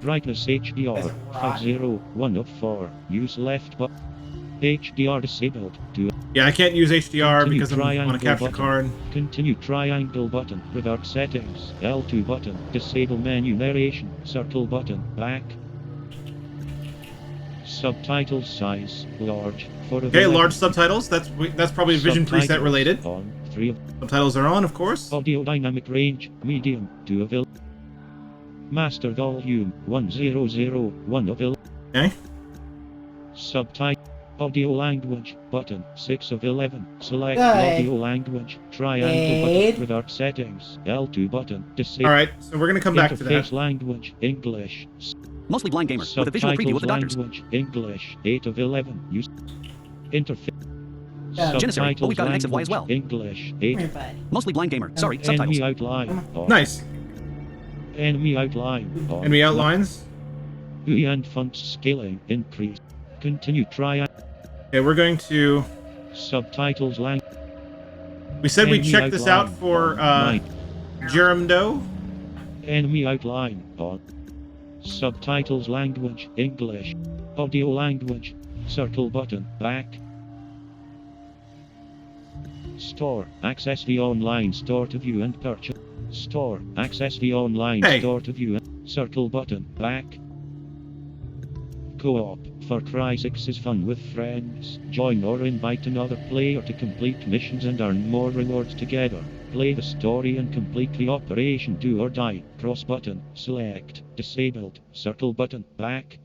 brightness Guys HDR. are rotten. 50. 1 of 4. Use left button. HDR disabled. 2. Yeah, I can't use HDR Continue because I'm on a triangle capture button. card. Continue triangle button. Revert settings. L2 button. Disable menu narration. Circle button. Back. Subtitles size large. Okay, large subtitles. That's probably vision preset related. On 3 of Subtitles are on, of course. audio dynamic range medium 2 of master volume 1001 of Okay. subtitle audio language button 6 of 11. Select Good. audio language triangle Good. button without settings. L2 button disable. All right, so we're gonna come back to Interface that. language English. Mostly blind gamer with a visual preview of the doctors. Language English 8 of 11. Use interface. Yeah. Janissary, but we've got an X of Y as well. English Come 8. here, buddy. Mostly blind gamer. Sorry, subtitles. Enemy outline. On. Nice. Enemy outline. On. Enemy outlines. UI and font scaling increase. Continue try. Okay, we're going to. Subtitles language. We said we'd Enemy check this out outline. for Right. Jeremdo. Enemy outline. On. Subtitles language English. Audio language. Circle button. Back. Store. Access the online store to view and purchase. Store. Access the online Hey. store to view and circle button. Back. Co-op. Far Cry 6 is fun with friends. Join or invite another player to complete missions and earn more rewards together. Play the story and complete the operation do or die. Cross button. Select. Disabled. Circle button. Back.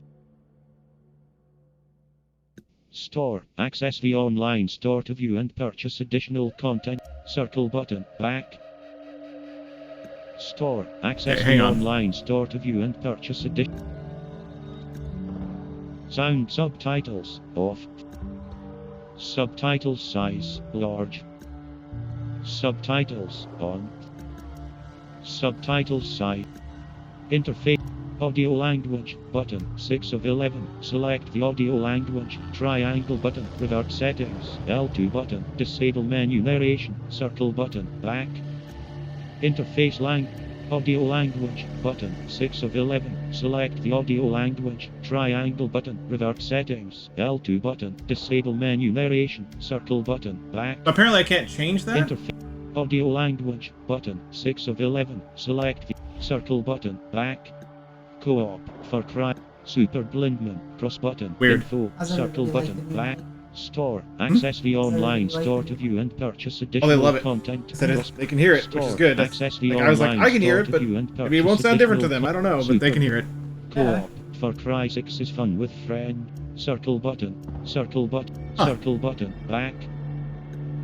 Store. Access the online store to view and purchase additional content. Circle button. Back. Store. Access Hang the on. online store to view and purchase additional. Sound subtitles off. Subtitles size large. Subtitles on. Subtitles size. Interface. Audio language button 6 of 11. Select the audio language triangle button without settings. L2 button. Disable menu narration. Circle button. Back. Interface audio language button 6 of 11. Select the audio language triangle button without settings. L2 button. Disable menu narration. Circle button. Back. Apparently, I can't change that. Interface. Audio language button 6 of 11. Select the circle button. Back. Co-op. Far Cry. Super Blindman. Cross button. Weird. Info. I was never Circle really button. like the Back. movie. Store. Access the online like store the to view and purchase Oh, additional they love it. content. Said Cross- they can hear it, which is Store. good. That's, Access the like, I was like, online I can hear store it, to but view and maybe it won't purchase sound different to them. additional I don't know, but they can hear it. Co-op. Far Cry 6 is fun with friend. Circle button. Circle button. Huh. Circle button. Back.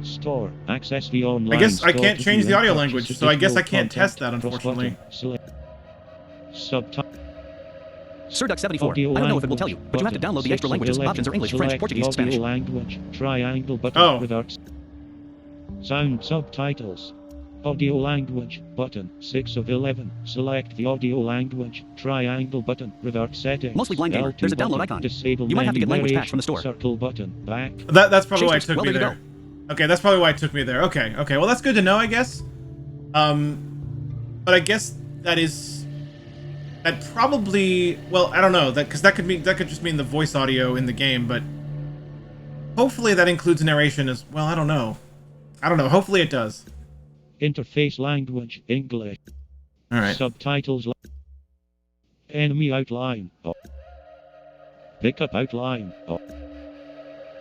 Store. Access the online I guess I store can't to change view the and audio purchase language, so I guess I additional can't test that, content. Cross unfortunately. button. Select. Subtitle. SirDuck74. I don't know if it will tell you, but you have to download the extra languages. Options are English, French, Portuguese, Spanish. Language. Triangle button Oh. without sound subtitles. Audio language button 6 of 11. Select the audio language triangle button without settings. Mostly blind gamer. L2 There's a download button. icon. Disable You might have to menu get language patch narration. from the store. Circle button. Back. That's probably why it Chasers, took well, me there you there. Okay, that's probably why it took me there. Okay, okay. Well, that's good to know, I guess. But I guess that probably, well, I don't know, that because that could just mean the voice audio in the game, but hopefully that includes narration as well. I don't know. Hopefully it does. Interface language English. All right. Subtitles. Enemy outline. Pickup outline.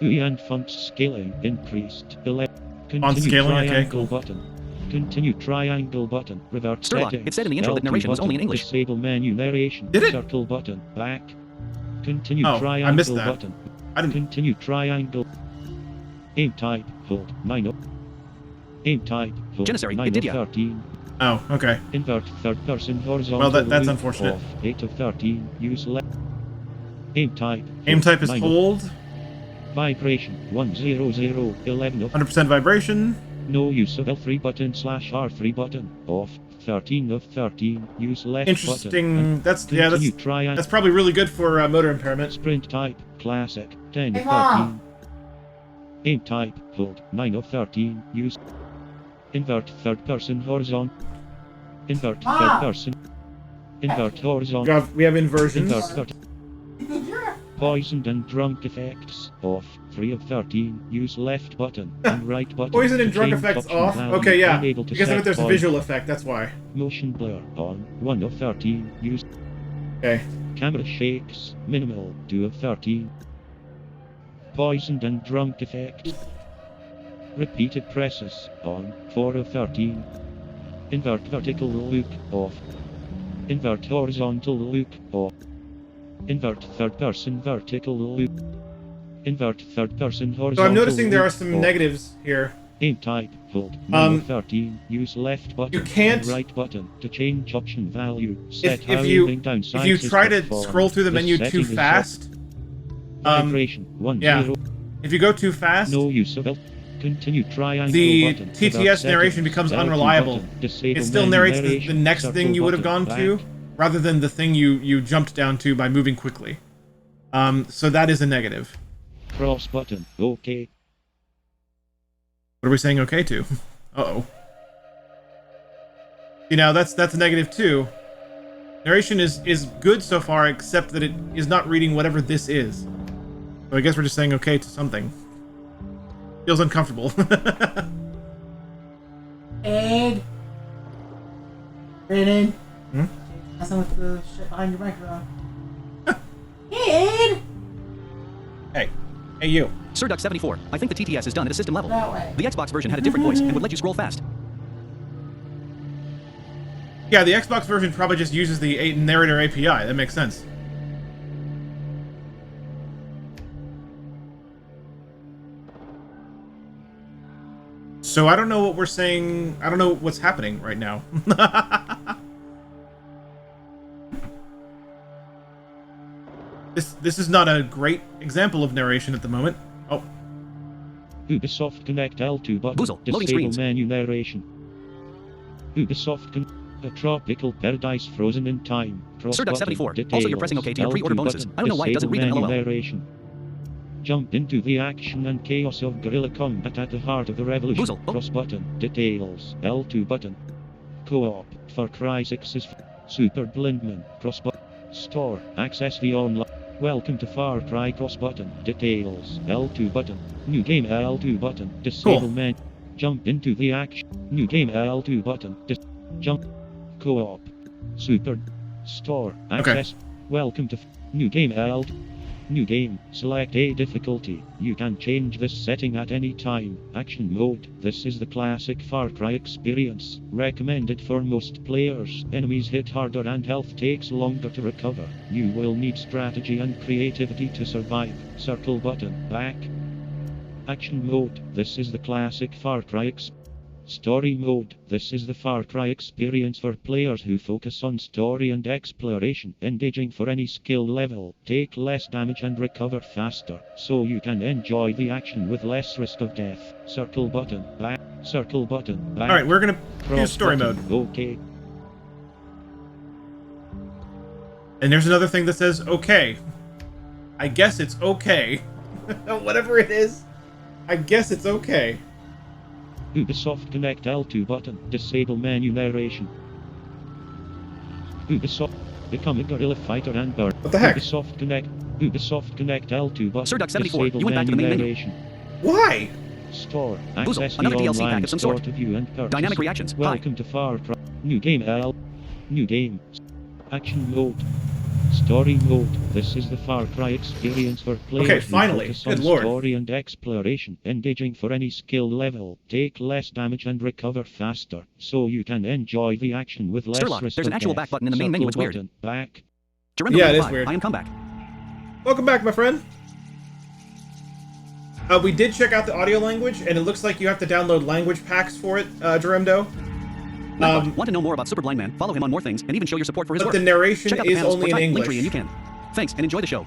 UI and font scaling increased. Continue scaling, okay, triangle cool. button. Continue triangle button without Sturlock, settings. it said in the intro that L2 narration was only in button. English. Disable menu narration. Did it? Circle button. Back. Continue Oh, I triangle missed that. button. I didn't. Continue triangle. Aim type. Hold 9 up. Aim type. Hold Janissary, 9 it did of ya. 13. Oh, okay. Invert third person horizontal. Well, that's loop unfortunate. Off 8 of 13. Use left. Aim type. Aim type is 9 of hold. Vibration 100 11 of 100% vibration. no use of L3 button / R3 button off 13 of 13 use left Interesting. button. That's Continue that's probably really good for motor impairment. sprint type classic 10 of Hey, Mom. 13 aim type hold 9 of 13 use invert third person horizontal invert Mom. third person invert horizontal We have inversions. invert third poisoned and drunk effects off 3 of 13 use left button and right button Poison and to drunk change effects option off. value. Okay, yeah. Unable to Because set there's a poison. visual effect. That's why. Motion blur on 1 of 13 use Okay. Camera shakes, minimal, 2 of 13. Poisoned and drunk effect. Repeated presses, on, 4 of 13. Invert vertical look, off. Invert horizontal look, off. Invert third person vertical loop. Invert third person horizontal. So I'm noticing there are loop, some off. negatives here. Aim type, hold, number 13, use left button You can't- and right button to change option value. Set If how you aiming down if you sights is try to performed. scroll through the This menu setting too is fast, Vibration, 1 yeah. 0. if you go too fast, No use of L. Continue triangle the button. TTS narration becomes L2 unreliable. button, disable It still menu narrates the narration, next circle thing you would have button, gone to, back. rather than the thing you jumped down to by moving quickly. So that is a negative. Cross button, OK. What are we saying okay to? Uh-oh. You know, that's a negative too. Narration is good so far, except that it is not reading whatever this is. So I guess we're just saying okay to something. Feels uncomfortable. Aid. Brandon. Hmm? That's not with the shit behind your microphone. Aid. Hey. Hey, you. Sir Duck 74, I think the TTS is done at a system level. That way. The Xbox version had a different voice and would let you scroll fast. Yeah, the Xbox version probably just uses the narrator API. That makes sense. So I don't know what we're saying. I don't know what's happening right now. This is not a great example of narration at the moment. Oh. Ubisoft Connect L2 button. Boozle, loading Disable screens. menu narration. Ubisoft A tropical paradise frozen in time. Cross Sir Duck button, 74. details, Also, you're pressing OK to your pre-order L2 bonuses. button, I don't know why it doesn't read disable them, menu LOL. narration. Jump into the action and chaos of guerrilla combat at the heart of the revolution. Boozle, oh. Cross button, details, L2 button. Co-op, Far Cry 6 is Super Blindman, cross button. Store, access the online. Welcome to Far Cry cross button, details, L2 button. New game L2 button, disable Cool. menu. Jump into the action. New game L2 button, jump. Co-op. Super. Store. Access. Welcome to new game L. New game. Select a difficulty. You can change this setting at any time. Action mode. This is the classic Far Cry experience. Recommended for most players. Enemies hit harder and health takes longer to recover. You will need strategy and creativity to survive. Circle button. Back. Action mode. This is the classic Far Cry experience. Story mode. This is the Far Cry experience for players who focus on story and exploration, engaging for any skill level, take less damage and recover faster, so you can enjoy the action with less risk of death. Circle button, back, circle button, back. Alright, we're gonna do cross story button, mode. Okay. And there's another thing that says okay. I guess it's okay. Whatever it is, I guess it's okay. Ubisoft Connect L2 button, disable menu narration. Ubisoft, become a guerrilla fighter and burn. What the heck? Ubisoft Connect L2 button, Sir Duck 74, disable you went back to the main menu. narration. Why? Store. Boozle, Access another the DLC online pack of some store sort. to view and purchase. Dynamic reactions. Hi. Welcome to Far Cry. New game L. New game. Action mode. Story mode. This is the Far Cry experience for players Okay, who finally. focus Good on lord. story and exploration, engaging for any skill level, take less damage and recover faster, so you can enjoy the action with less Sturlock, risk there's of an actual death. back button in the main menu, it's Circle weird. button, back. Durendo Yeah, it is 95, weird. I am comeback. Welcome back, my friend. We did check out the audio language, and it looks like you have to download language packs for it, Duremdo. Want to know more about Super Blind Man? Follow him on more things, and even show your support for his But work. the narration Check out the is panels only or in type English. Linktree and you can. Thanks, and enjoy the show.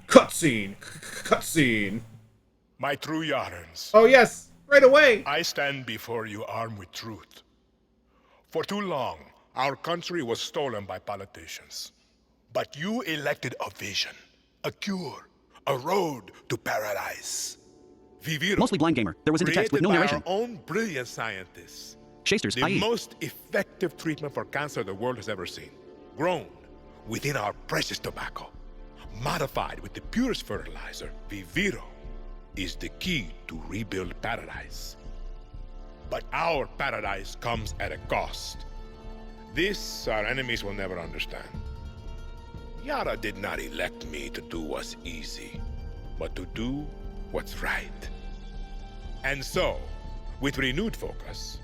Cutscene. Cutscene. My true Yarans, Oh yes, right away. I stand before you armed with truth. For too long, our country was stolen by politicians. But you elected a vision, a cure, a road to paradise. Viviro, Mostly blind gamer. There was into text with no created by narration. our own brilliant scientists. Shasters, The i.e. most effective treatment for cancer the world has ever seen. Grown within our precious tobacco. Modified with the purest fertilizer, Viviro is the key to rebuild paradise. But our paradise comes at a cost. This our enemies will never understand. Yara did not elect me to do what's easy, but to do what's right. And so, with renewed focus,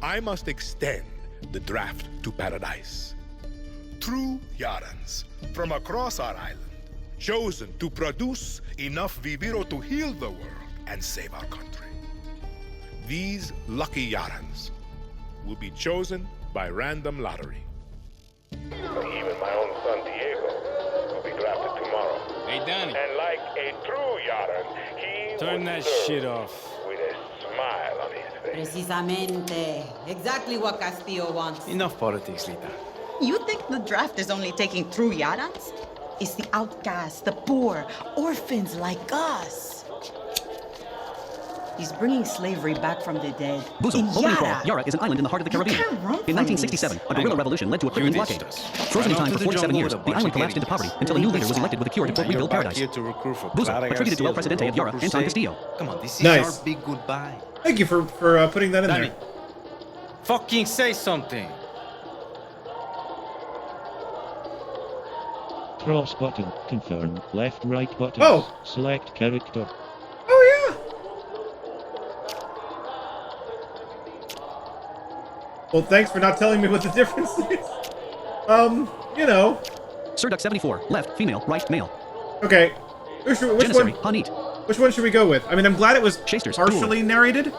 I must extend the draft to paradise. True Yarans from across our island, chosen to produce enough Viviro to heal the world and save our country. These lucky Yarans will be chosen by random lottery. Even my own son Diego will be drafted tomorrow. Hey, Danny. And like a true Yaran, he Turn will that serve shit off. with a smile on his face. Precisamente. Exactly what Castillo wants. Enough politics, Lita. You think the draft is only taking true Yarans? It's the outcasts, the poor, orphans like us. He's bringing slavery back from the dead. Buzo, In opening crawl. Yara. Yara is an island in the heart of the You Caribbean. can't run In from 1967, a guerrilla revolution led to a Caribbean blockade. Frozen in time for 47 years, the island collapsed into poverty until a new leader was elected with a cure to rebuild paradise. Buzo, attributed to El Presidente of Yara, Anton Castillo. Come on, this is Nice. our big goodbye. Thank you for putting that in Danny, there. fucking say something. Cross button. Confirm. Left right button. Oh. Select character. Oh yeah. Well, thanks for not telling me what the difference is. You know. Sir Duck 74, left, female, right, male. Okay. Which Janissary, one? Hanit. Which one should we go with? I mean, I'm glad it was Shasters, partially narrated,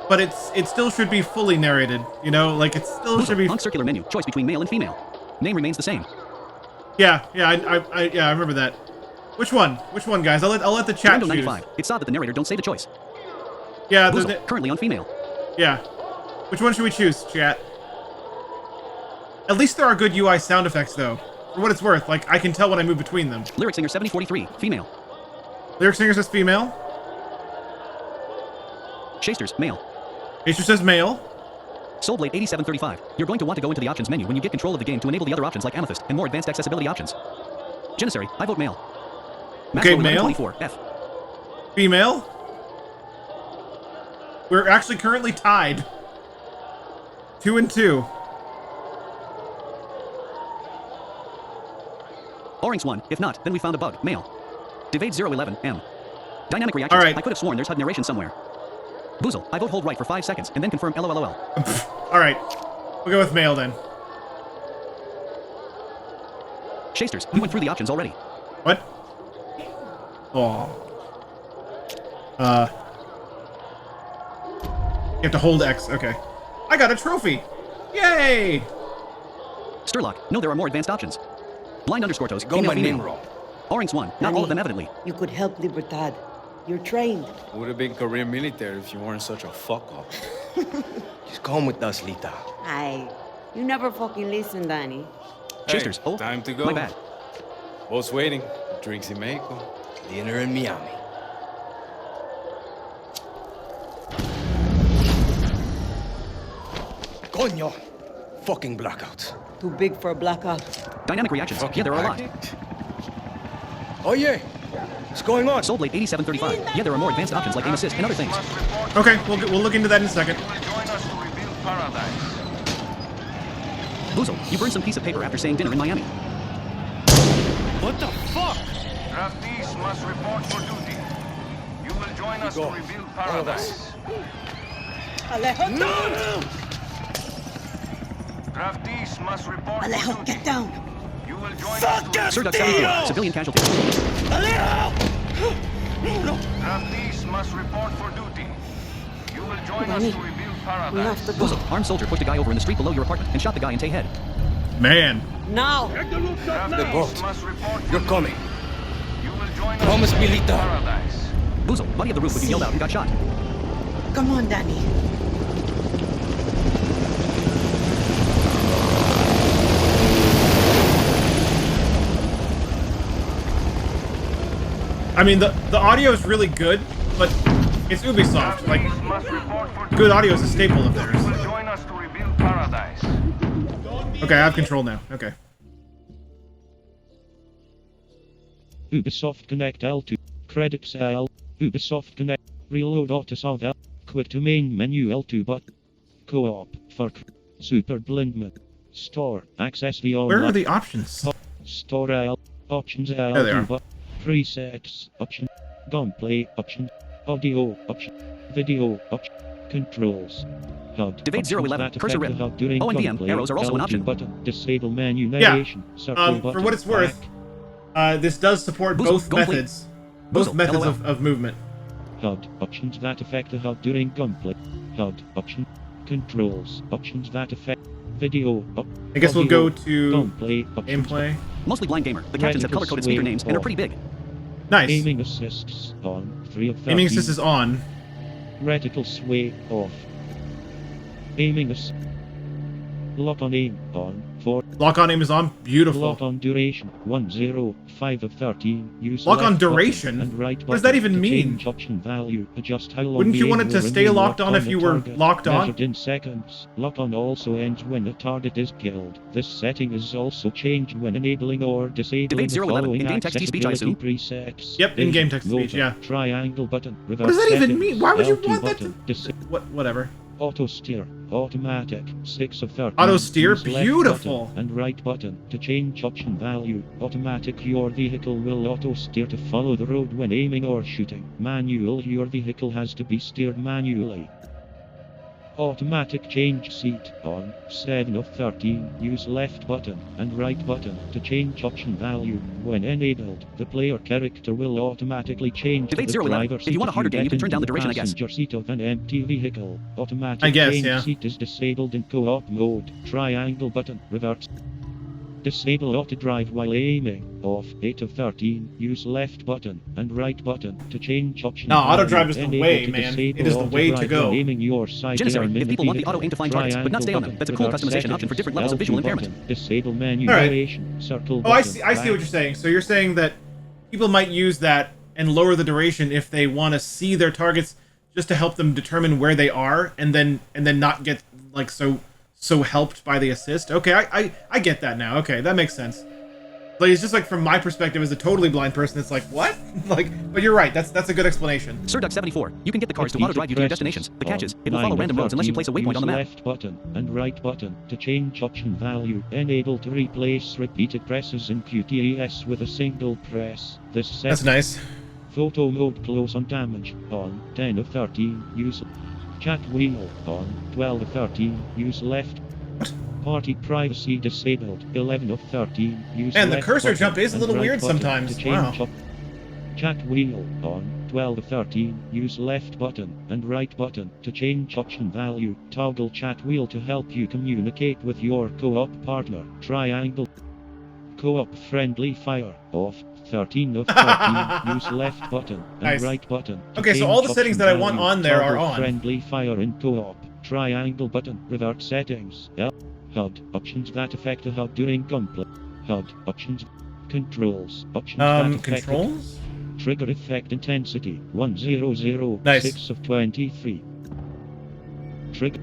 but it still should be fully narrated. You know, like it still should be. On circular menu, choice between male and female. Name remains the same. Yeah, I remember that. Which one? Which one, guys? I'll let the chat Window choose. 95. It's odd that the narrator don't say the choice. Yeah, Buzo, currently on female. yeah. Which one should we choose, chat? At least there are good UI sound effects, though. For what it's worth, like I can tell when I move between them. Lyric singer 7043, female. Lyric singer says female. Shasters, male. Acer says male. Soulblade 8735. You're going to want to go into the options menu when you get control of the game to enable the other options like Amethyst and more advanced accessibility options. Janissary, I vote male. Okay, male. 24, F. Female. We're actually currently tied. 2 and 2. Orange 1. If not, then we found a bug. Male. Devade 011, M. Dynamic reactions. All right. I could have sworn there's HUD narration somewhere. Boozle, I vote hold right for 5 seconds and then confirm LOLOL. All right. We'll go with male then. Shasters, we went through the options already. What? Oh. You have to hold X. Okay. I got a trophy. Yay! Sturlock, no, there are more advanced options. Blind underscore toes, Go by female, name wrong. Orange 1, not all of them evidently. You could help Libertad. You're trained. Would have been career military if you weren't such a fuck up. Just come with us, Lita. You never fucking listen, Danny. Shasters, oh, time to go. my bad. Boss waiting. Drinks in Mexico. Dinner in Miami. Coño! Fucking blackouts. Too big for a blackout. Dynamic reactions, yeah, there are a lot. Oh yeah! What's going on? Soulblade 8735, yeah, there are more advanced options like aim assist and other things. Okay, we'll look into that in a second. Boozle, you burned some piece of paper after saying dinner in Miami. What the fuck? Draftees must report for duty. You will join us to rebuild paradise. Alejo, No! Draftees must report Alejo, for duty. get down. You will join us to Sir Duck 74, civilian casualties. Draftees must report for duty. You will join us to rebuild We paradise. have to go. Boozle, armed soldier pushed a guy over in the street below your apartment and shot the guy in Tay head. Man. Now. The boat. Draftees must report for You're coming. duty. You will join us Promise to me, rebuild Lita. paradise. Boozle, buddy of the roof when you yelled out and got shot. Come on, Danny. I mean, the audio is really good, but it's Ubisoft. Like, Draftees must report for duty. good audio is a staple of You theirs. will join us to rebuild paradise. Okay, I have control now. Okay. Ubisoft Connect L2. Credits L. Ubisoft Connect. Reload auto sound L. Quit to main menu L2 button. Co-op for Super Blindman. Store. Access the online. Where are the options? Store L. Options There they are. L2 button. Presets. Option. Gunplay. Option. Audio. Option. Video. Option. Controls. HUD. Debate 011. Cursor rip. ONVM. Arrows are also an option. Button. Disable menu narration. Circle button. For what it's worth, this does support both methods. Both methods of movement. HUD. Options that affect the HUD during gunplay. HUD. Option. Controls. Options that affect video. I guess we'll go to gunplay. gameplay. Mostly blind gamer. The captions have color-coded speaker names and are pretty big. Nice. Aiming assists on. 3 of 13. Aiming assist is on. Reticle sway off. Aiming assist. Lock on aim on. 4. Lock on aim is on. Beautiful. Lock on duration 1 5 of 13. Use lock on duration? And right what does that even mean? Change option value. Adjust how long. Wouldn't you want it to stay locked on if you were locked on? Measured in seconds. Lock on also ends when a target is killed. This setting is also changed when enabling or disabling the following in-game text-to-speech, I assume? presets. Yep, in-game text-to-speech, yeah. Triangle button. What does that even mean? Why would you want that to... Whatever. Auto steer, automatic, 6 of 13. Auto steer, Use left beautiful. button and right button to change option value. Automatic, your vehicle will auto steer to follow the road when aiming or shooting. Manual, your vehicle has to be steered manually. Automatic change seat on 7 of 13. Use left button and right button to change option value. When enabled, the player character will automatically change to the driver's seat. If you want a harder game, you can turn down the duration, I guess. Passenger seat of an empty vehicle. Automatic I guess, change yeah. seat is disabled in co-op mode. Triangle button reverse. Disable auto drive while aiming. Off 8 of 13. Use left button and right button to change option. No, auto drive is the Enable way, to man. disable It is the way to auto drive go. while aiming your side Janissary, air if people want the vehicle. auto aim to find targets, but not stay on them, that's a cool Triangle customization option for different levels of visual impairment. Disable menu All right. narration. Circle Oh, I button. see what you're saying. So you're saying that people might use that and lower the duration if they want to see their targets just to help them determine where they are and then not get like so helped by the assist. Okay, I get that now. Okay, that makes sense. Like, it's just like from my perspective as a totally blind person, it's like, what? Like, but you're right. That's a good explanation. SirDuck74, you can get the cars to auto drive you to your destinations. The catch is, it will follow random roads unless you place a waypoint on the map. Left button and right button to change option value. Enable to replace repeated presses in QTES with a single press. This sets That's nice. Photo mode close on damage on 10 of 13. Use chat wheel on 12 of 13. Use left. Party privacy disabled. 11 of 13. Use Man, the left cursor button jump is a and little right weird button sometimes. to change Wow. Chat wheel on 12 of 13. Use left button and right button to change option value. Toggle chat wheel to help you communicate with your co-op partner. Triangle. Co-op friendly fire off. 13 of 13. Use left button and Nice. right button. to Okay, so change all the settings option that I want value. on there are Toggle on. Friendly fire in co-op. Triangle button. Revert settings. HUD. Options that affect the HUD during gunplay. HUD. Options. Controls. Options that affect Controls? Trigger effect intensity 100. Nice. 6 of 23. Trigger.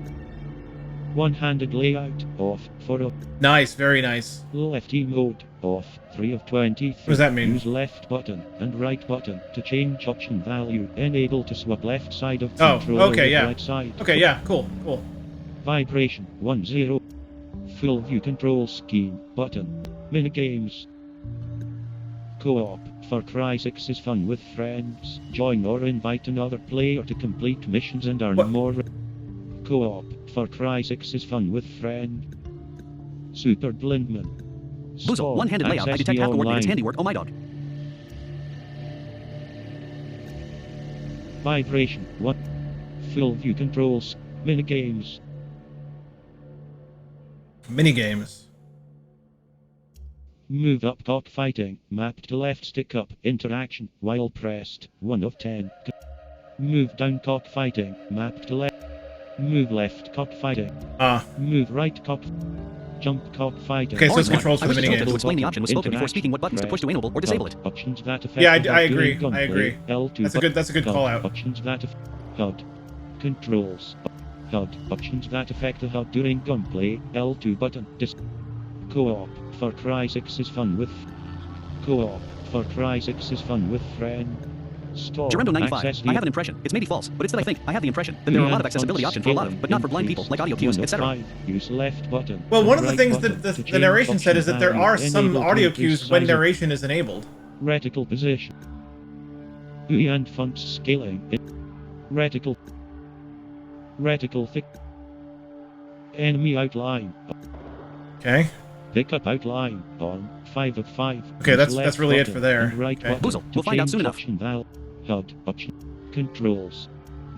One-handed layout off 4 of. Nice, very nice. Lefty mode off 3 of 23. What does that mean? Use left button and right button to change option value. Enable to swap left side of Oh, controller okay, with yeah. right side. Okay, yeah, cool. Vibration 10. Full view control scheme button. Minigames. Co-op. Far Cry 6 is fun with friends. Join or invite another player to complete missions and earn more. Co-op. Far Cry 6 is fun with friends. Super Blindman. Boozle, one-handed layout. I detect half the work and it's handiwork. Oh my dog. Vibration 1. Full view controls. Minigames. Minigames. Move up cockfighting. Map to left stick up. Interaction while pressed. 1 of 10. Move down cockfighting. Map to left. Move left cockfighting. Move right cock. Jump cockfighting. Okay, so it's controls for the minigame. To explain the option was spoken before speaking what buttons to push to enable or disable it. Options that affect. Yeah, I agree. I agree. L2 That's a good call out. Options that HUD. Controls. HUD. Options that affect the HUD during gunplay. L2 button. Co-op. Far Cry 6 is fun with. Co-op. Far Cry 6 is fun with friends. Gerendo 95. I have an impression. It's maybe false, but it's that I think. I have the impression that there are a lot of accessibility options for a lot of, but not for blind people, like audio cues, etc. Use left button. Well, one of the right things button that to the change narration said option is that there value. are some Enable audio to increase cues when size of narration is enabled. reticle position. UI and font scaling. Reticle. Reticle thick. Enemy outline. Okay. Pickup outline on 5 of 5. Okay, Use that's left really it button for there. and right Okay. button Boozle, to we'll find out change soon enough. option val. HUD option. Controls.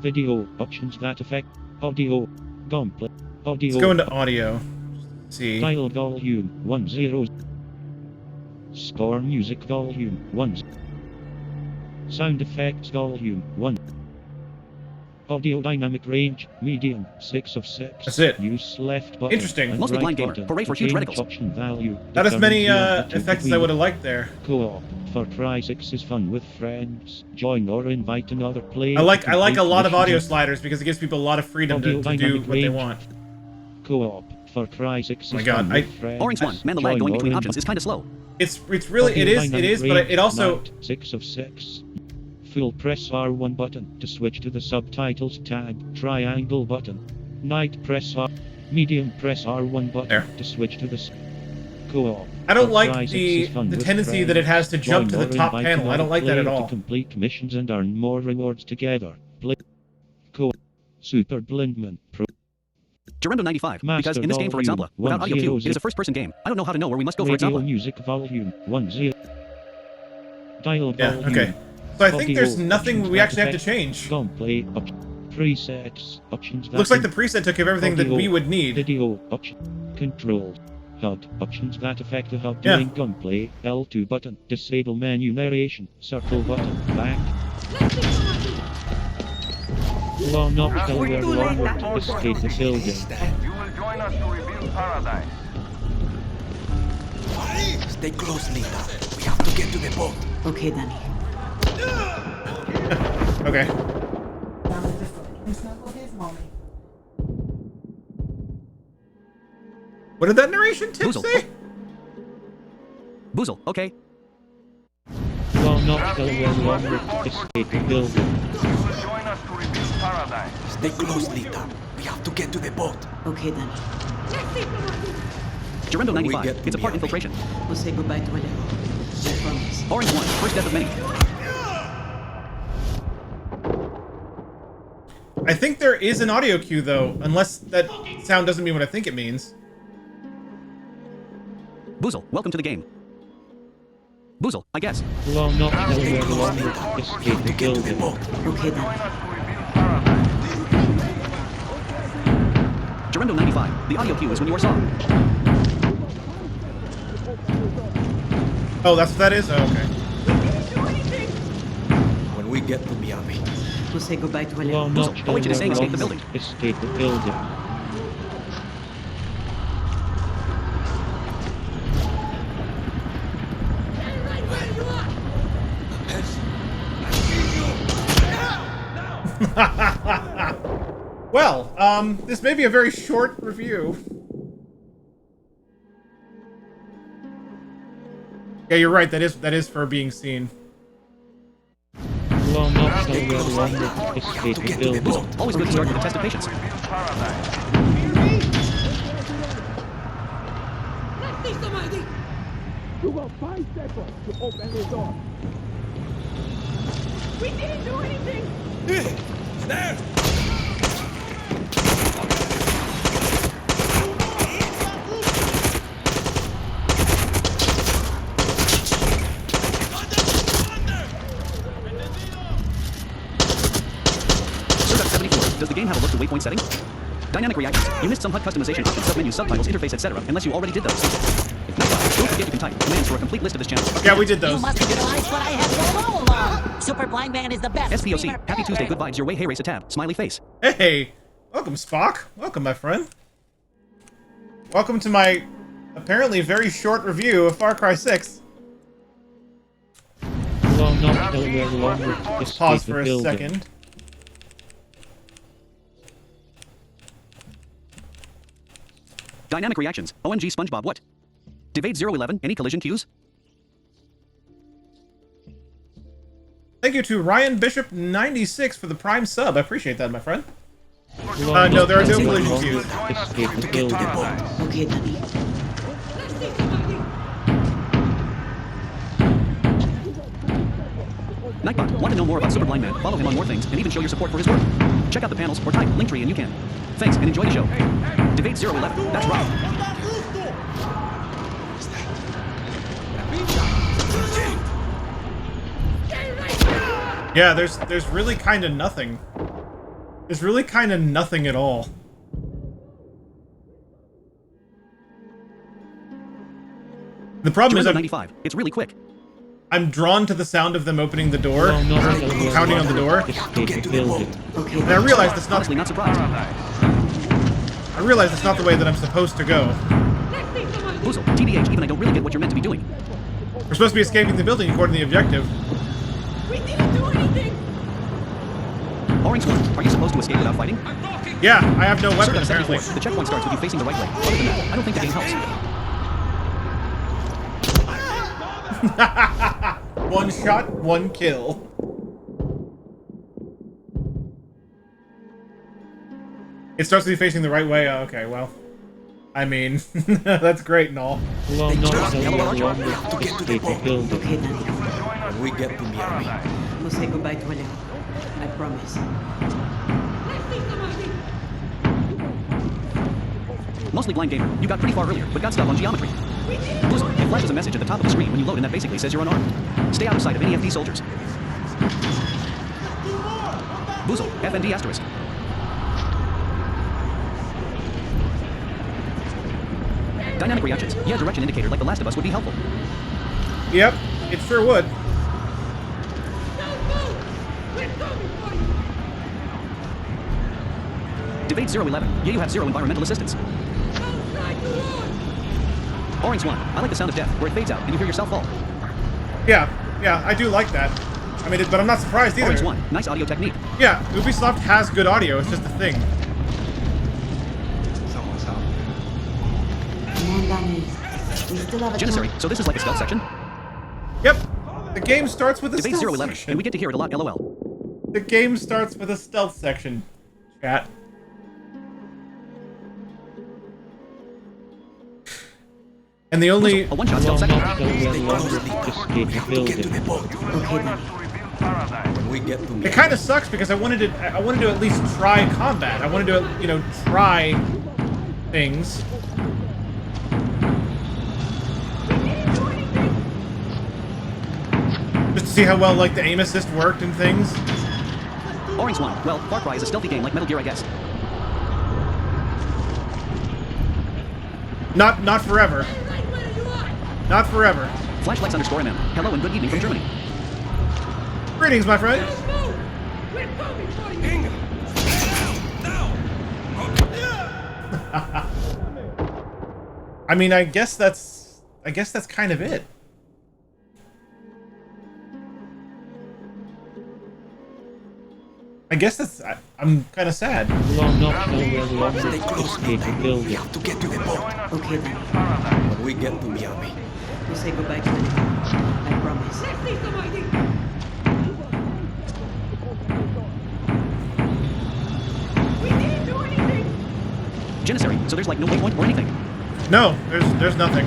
Video options that affect audio. Gameplay. Audio. Let's go into audio. See. Dial volume 10. Score music volume 1. Sound effects volume 1. Audio dynamic range medium 6 of 6. That's it. Use left button. Interesting. and Mostly right blind gamer. button Hooray to for huge change reticles. option value. Not as many Determines the effects as I between. would have liked there. Co-op. For Cry 6 is fun with friends. Join or invite another player. I like to a complete lot of audio missions. sliders because it gives people a lot of freedom to do Dynamic what they range. want. Co-op. For Cry 6 Oh my is God, fun with friends. Orange 1. Man, the lag Join going or between invite- options is kind of slow. It's really it is, but it also 6 of 6. Full press R1 button to switch to the subtitles tab. Triangle button. Night press R. Medium press R1 button There. to switch to the co-op. I don't For like Cry 6 the is fun with tendency that it has to jump to Join the or top invite panel. I don't another like that at player all. To complete missions and earn more rewards together. Play. Co-op. Super Blindman Pro. Gerendo 95. Because Master in this game, for volume example, without audio cue, it is a first-person game. I don't know how to know where we must go for Radio example. music volume 10. Dial Yeah, volume. okay. So I think Audio there's nothing options we that actually have to affect change. Gameplay presets options. that Looks like the in- preset took care of everything that audio, we would need. Video option controls. HUD options that affect the HUD Yeah. during gunplay. L2 button. Disable menu narration. Circle button. Back. Law not where longer. Escape the building. You will join us to rebuild paradise. Stay close, Lita. We have to get to the boat. Okay, Danny. Okay. Now with the foot. And snuggle his mommy. What did that narration tip Boozle. say? Boozle, okay. Law not where longer. Escape the building. You will join us to rebuild paradise. Stay close, Lita. We have to get to the boat. Okay, Danny. Gerendo When we 95. get to It's a part Miami. infiltration. We'll say goodbye to Alejo. I promise. Orange 1. First death of many. I think there is an audio cue though, unless that sound doesn't mean what I think it means. Boozle, welcome to the game. Boozle, I guess. Law not where longer. Escape the building. Okay, Danny. Join us to rebuild paradise. Gerendo 95. The audio cue is when you are saw. Oh, that's what that is? Oh, okay. When we get to Miami. We'll say goodbye to Law Alejo. not I want you to say where escape the longer. building. Escape the building. Well, this may be a very short review. Yeah, you're right. That is for being seen. Law not where longer. Escape the building. Boozle, always good to start with a test of patience. Rebuild paradise. You got 5 seconds to open the door. We didn't do anything! There! Circuit 74. Does the game have a look to waypoint setting? Dynamic reactions. You missed some HUD customization options, submenu, subtitles, interface, etc. Unless you already did those. If not, don't forget you can type commands for a complete list of this channel. Yeah, we did You those. must realize what I have known all along. Super Blind Man is the best. SPOC. streamer Happy Tuesday. ever. Good vibes. Your way. Hey, race a tab. Smiley face. Hey, welcome, Spock. Welcome, my friend. Welcome to my apparently very short review of Far Cry 6. Law not where longer. Pause Escape for the a building. second. Dynamic reactions. OMG SpongeBob. What? Devade 011. Any collision cues? Thank you to Ryan Bishop 96 for the Prime sub. I appreciate that, my friend. No, there are no collisions used. Escape the building. Okay, Danny. Nightbot, want to know more about Super Blind Man? Follow him on more things and even show your support for his work. Check out the panels or type Linktree and you can. Thanks and enjoy the show. Debate 011, that's right. Yeah, there's really kind of nothing. There's really kind of nothing at all. The problem is 95. It's really quick. I'm drawn to the sound of them opening the door, pounding on the door. And I realize that's not. Honestly, not surprised. I realize that's not the way that I'm supposed to go. Boozle, TBH, even I don't really get what you're meant to be doing. We're supposed to be escaping the building according to the objective. We didn't do anything! Orange 1, are you supposed to escape without fighting? Yeah, I have no weapon apparently. The checkpoint starts with you facing the right way. Other than that, I don't think the game helps. One shot, one kill. It starts with you facing the right way. Oh, okay, well, I mean, that's great and all. Well, not to get to the building. Okay, Danny. When we get to Miami. We'll say goodbye to Alejo. I promise. Mostly blind gamer. You got pretty far earlier, but got stuck on geometry. Boozle, it flashes a message at the top of the screen when you load, and that basically says you're unarmed. Stay out of sight of any FD soldiers. Boozle, FND asterisk. Dynamic reactions. Yeah, direction indicator like The Last of Us would be helpful. Yep, it sure would. Debate 011. Yeah, you have 0 environmental assistance. Orange 1. I like the sound of death, where it fades out and you hear yourself fall. Yeah, I do like that. I mean, but I'm not surprised either. Orange 1. Nice audio technique. Yeah, Ubisoft has good audio. It's just a thing. Come on, Danny. We still have a Janissary, so this is like a stealth section? Yep. The game starts with a Debate stealth 011, section. and we get to hear it a lot, LOL. The game starts with a stealth section. Chat. And the only... A one-shot stealth section. When we get to Miami. It kind of sucks because I wanted to at least try combat. I wanted to, you know, try things. Just to see how well, like, the aim assist worked and things. Orange 1. Well, Far Cry is a stealthy game like Metal Gear, I guess. Not forever. Not forever. Flashlights _ MM. Hello and good evening from Germany. Greetings, my friend. I mean, I guess that's kind of it. I guess that's... I'm kind of sad. Escape the building. We have to get to the boat. Okay, then. When we get to Miami. We'll say goodbye to Alejo. I promise. Janissary, so there's like no waypoint or anything. No, there's nothing.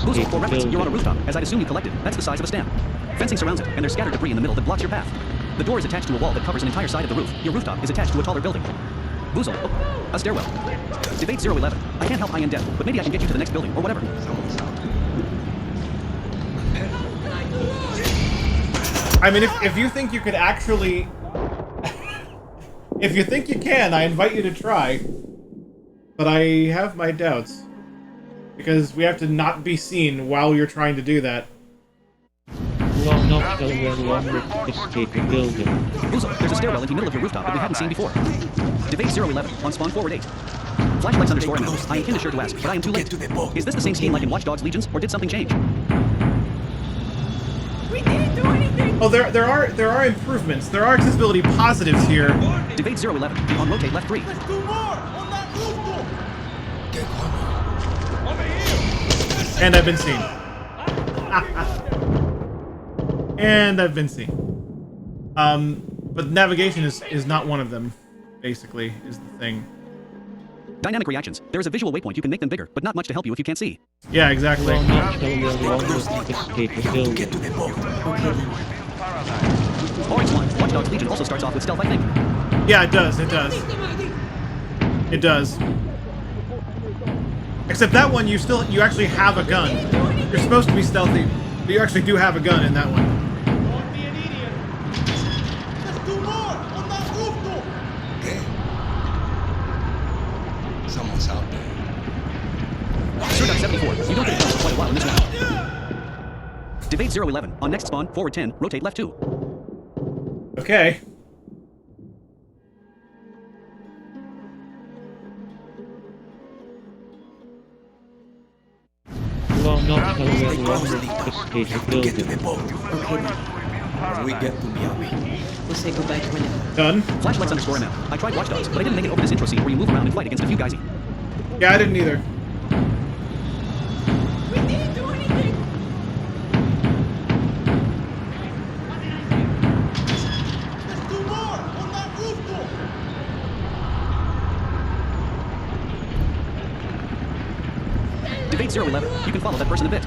Boozle, for reference, you're on a rooftop, as I'd assume you collected. That's the size of a stamp. Fencing surrounds it, and there's scattered debris in the middle that blocks your path. The door is attached to a wall that covers an entire side of the roof. Your rooftop is attached to a taller building. Boozle, oh, a stairwell. Debate 011. I can't help high in death, but maybe I can get you to the next building, or whatever. I mean, if you think you could actually... if you think you can, I invite you to try. But I have my doubts. Because we have to not be seen while you're trying to do that. Escape the building. Boozle, there's a stairwell into the middle of your rooftop that we hadn't seen before. Debate 011, on spawn forward 8. Flashlights _ MM. I intend to sure to ask, but I am too late. Is this the same scheme like in Watch Dogs Legions, or did something change? We didn't do anything! Oh, there are improvements. There are accessibility positives here. Debate 011, on rotate left 3. And I've been seen. And I've been seen. But navigation is not one of them, basically, is the thing. Dynamic reactions. There is a visual waypoint. You can make them bigger, but not much to help you if you can't see. Yeah, exactly. Well, not till we are along with escape the building. Orange 1. Watch Dogs Legion also starts off with stealth, I think. Yeah, it does. It does. It does. Except that one, you actually have a gun. You're supposed to be stealthy, but you actually do have a gun in that one. Someone's out there. Sir 74. You don't get it for quite a while in this round. Debate 011. On next spawn, forward 10, rotate left 2. Okay. Well, not till we are along with escape the building. Okay then. We get to Miami. We'll say goodbye to Manila. Done. Flashlights underscore ML. I tried Watch Dogs, but I didn't make it over this intro scene where you move around and fight against a few guysy. Yeah, I didn't either. We didn't do anything. Debate 011. You can follow that person a bit.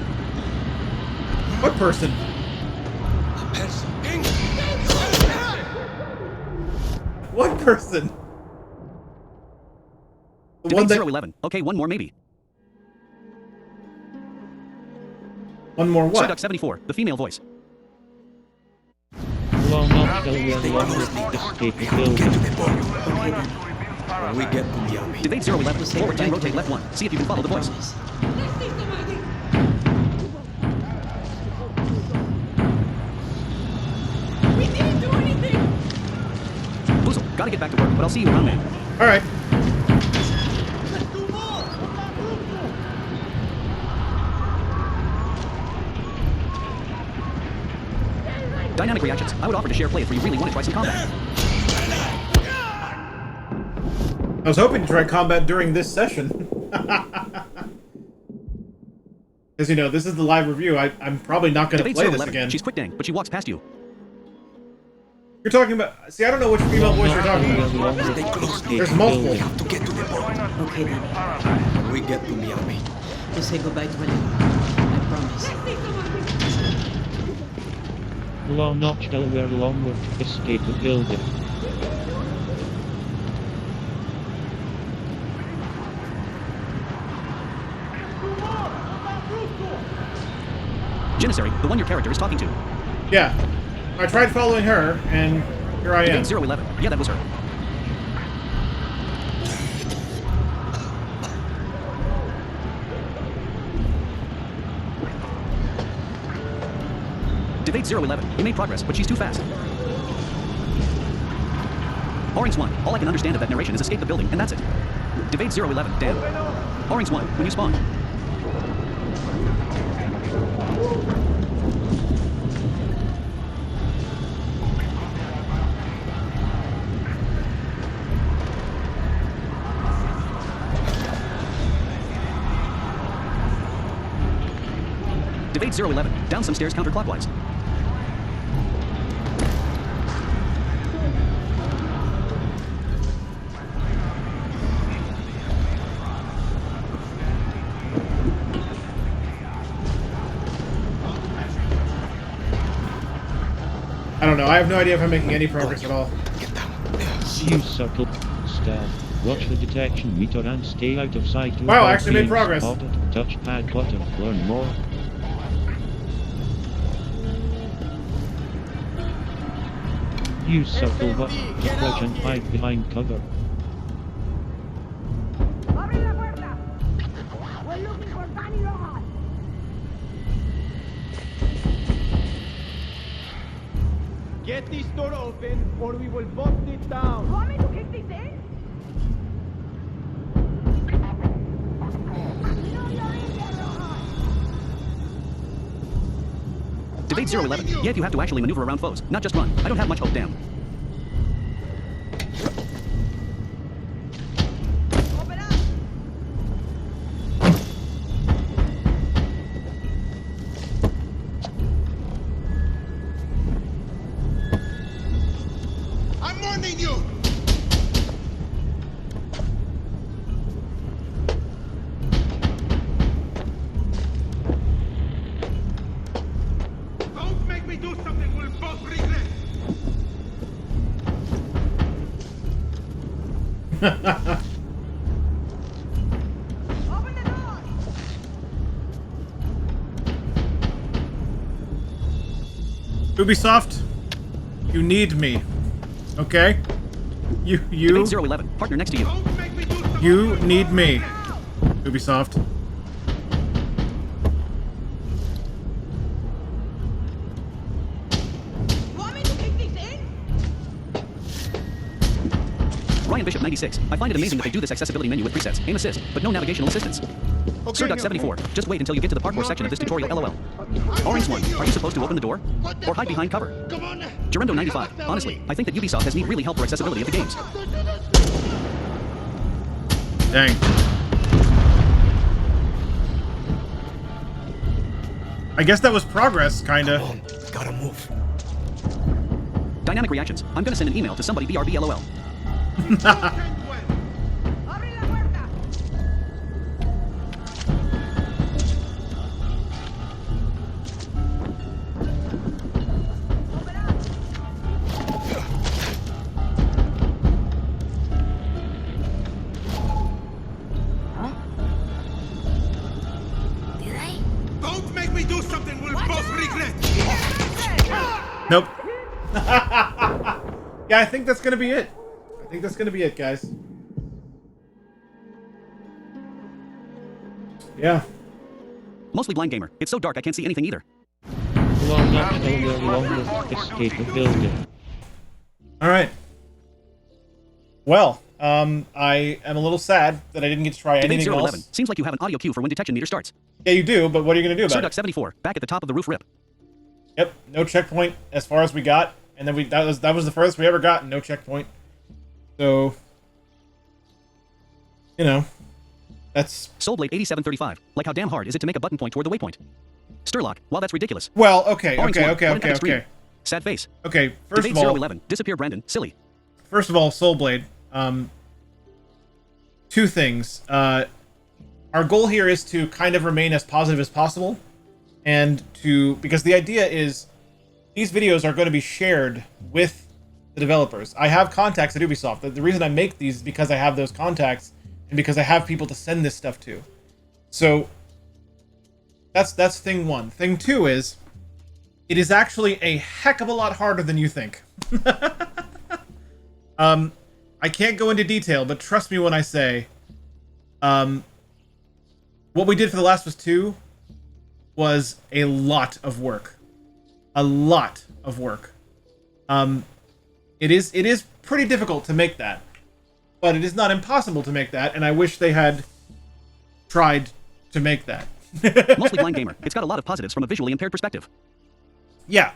What person? What person? The one Debate that... 011. Okay, one more maybe. One more what? Sir 74. The female voice. Well, not till we are along with escape the building. Okay then. We get to Miami. Debate 011. Forward 10, rotate left 1. See if you can follow the voice. We didn't do anything. Boozle, gotta get back to work, but I'll see you around, man. Alright. Dynamic reactions. I would offer to share play if you really want to try some combat. I was hoping to try combat during this session. Because, you know, this is the live review. I'm probably not going to play this again. She's quick dang, but she walks past you. You're talking about... See, I don't know which female voice you're talking about. There's multiple. Okay then. We get to Miami. We'll say goodbye to Manila. I promise. Well, not till we are along with escape the building. Janissary, the one your character is talking to. Yeah. I tried following her, and here I am. Debate 011. Yeah, that was her. Debate 011. You made progress, but she's too fast. Orange 1. All I can understand of that narration is escape the building, and that's it. Debate 011. Damn. Orange 1. When you spawn. Debate 011. Down some stairs counterclockwise. I don't know. I have no idea if I'm making any progress at all. Use subtle stealth. Watch the detection meter and stay out of sight. Wow, I actually made progress. Spotted. Touchpad button. Learn more. Use subtle button to crouch and hide behind cover. Abre la puerta. We're looking for Danny Rojas. Get this door open or we will bust it down. You want me to kick this in? Debate 011. Yeah, if you have to actually maneuver around foes, not just run. I don't have much hope, damn. Open up. warning you! Don't make me do something we'll both regret! Ubisoft, you need me. Okay? You Debate 011, partner next to you. You need me. Ubisoft. Ryan Bishop 96. I find it amazing that they do this accessibility menu with presets, aim assist, but no navigational assistance. Sir Duck 74. Just wait until you get to the parkour section of this tutorial, LOL. Orange 1. Are you supposed to open the door? Or hide behind cover? Gerendo 95. Honestly, I think that Ubisoft has need really help for accessibility of the games. Dang. I guess that was progress, kinda. Gotta move. Dynamic reactions. I'm gonna send an email to somebody BRB LOL. Don't make me do something we'll both regret! Nope. Yeah, I think that's gonna be it. I think that's gonna be it, guys. Yeah. Mostly blind gamer. It's so dark I can't see anything either. Escape the building. Alright. Well, I am a little sad that I didn't get to try Debate anything 011. else. Seems like you have an audio cue for when detection meter starts. Yeah, you do, but what are you gonna do Sir about Duck it? 74. Back at the top of the roof rip. Yep, no checkpoint as far as we got, and then that was the furthest we ever got, no checkpoint. So, you know, that's... Soulblade 8735. Like how damn hard is it to make a button point toward the waypoint? Sturlock. Well, that's ridiculous. Well, okay. Sad face. Okay, first Debate of all... 011. Disappear Brandon. Silly. First of all, Soulblade, two things. Our goal here is to kind of remain as positive as possible, and because the idea is these videos are going to be shared with the developers. I have contacts at Ubisoft. The reason I make these is because I have those contacts and because I have people to send this stuff to. So that's thing one. Thing two is it is actually a heck of a lot harder than you think. I can't go into detail, but trust me when I say what we did for The Last of Us 2 was a lot of work. A lot of work. It is pretty difficult to make that, but it is not impossible to make that, and I wish they had tried to make that. Mostly blind gamer. It's got a lot of positives from a visually impaired perspective. Yeah.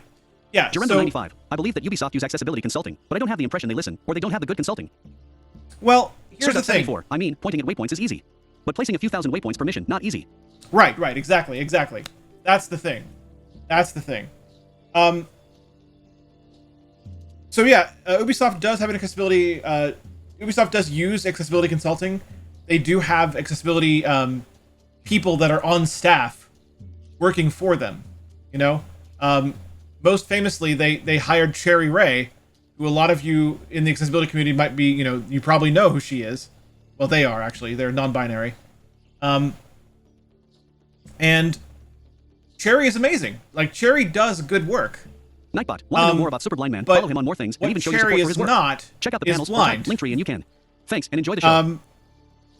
Yeah. Gerendo 95. I believe that Ubisoft use accessibility consulting, but I don't have the impression they listen, or they don't have the good consulting. Well, here's Sir the Duck thing. 74. I mean, pointing at waypoints is easy, but placing a few thousand waypoints per mission, not easy. Right, exactly. That's the thing. So yeah, Ubisoft does have an accessibility, Ubisoft does use accessibility consulting. They do have accessibility people that are on staff working for them, you know? Most famously, they hired Cherry Ray, who a lot of you in the accessibility community might be, you know, you probably know who she is. Well, they are, actually. They're non-binary. And Cherry is amazing. Like, Cherry does good work. Nightbot. Want to know more about Super Blind Man? Follow him on more things and even show your support for his work. Not check out the is panels, blind. Linktree, and you can. Thanks, and enjoy the show.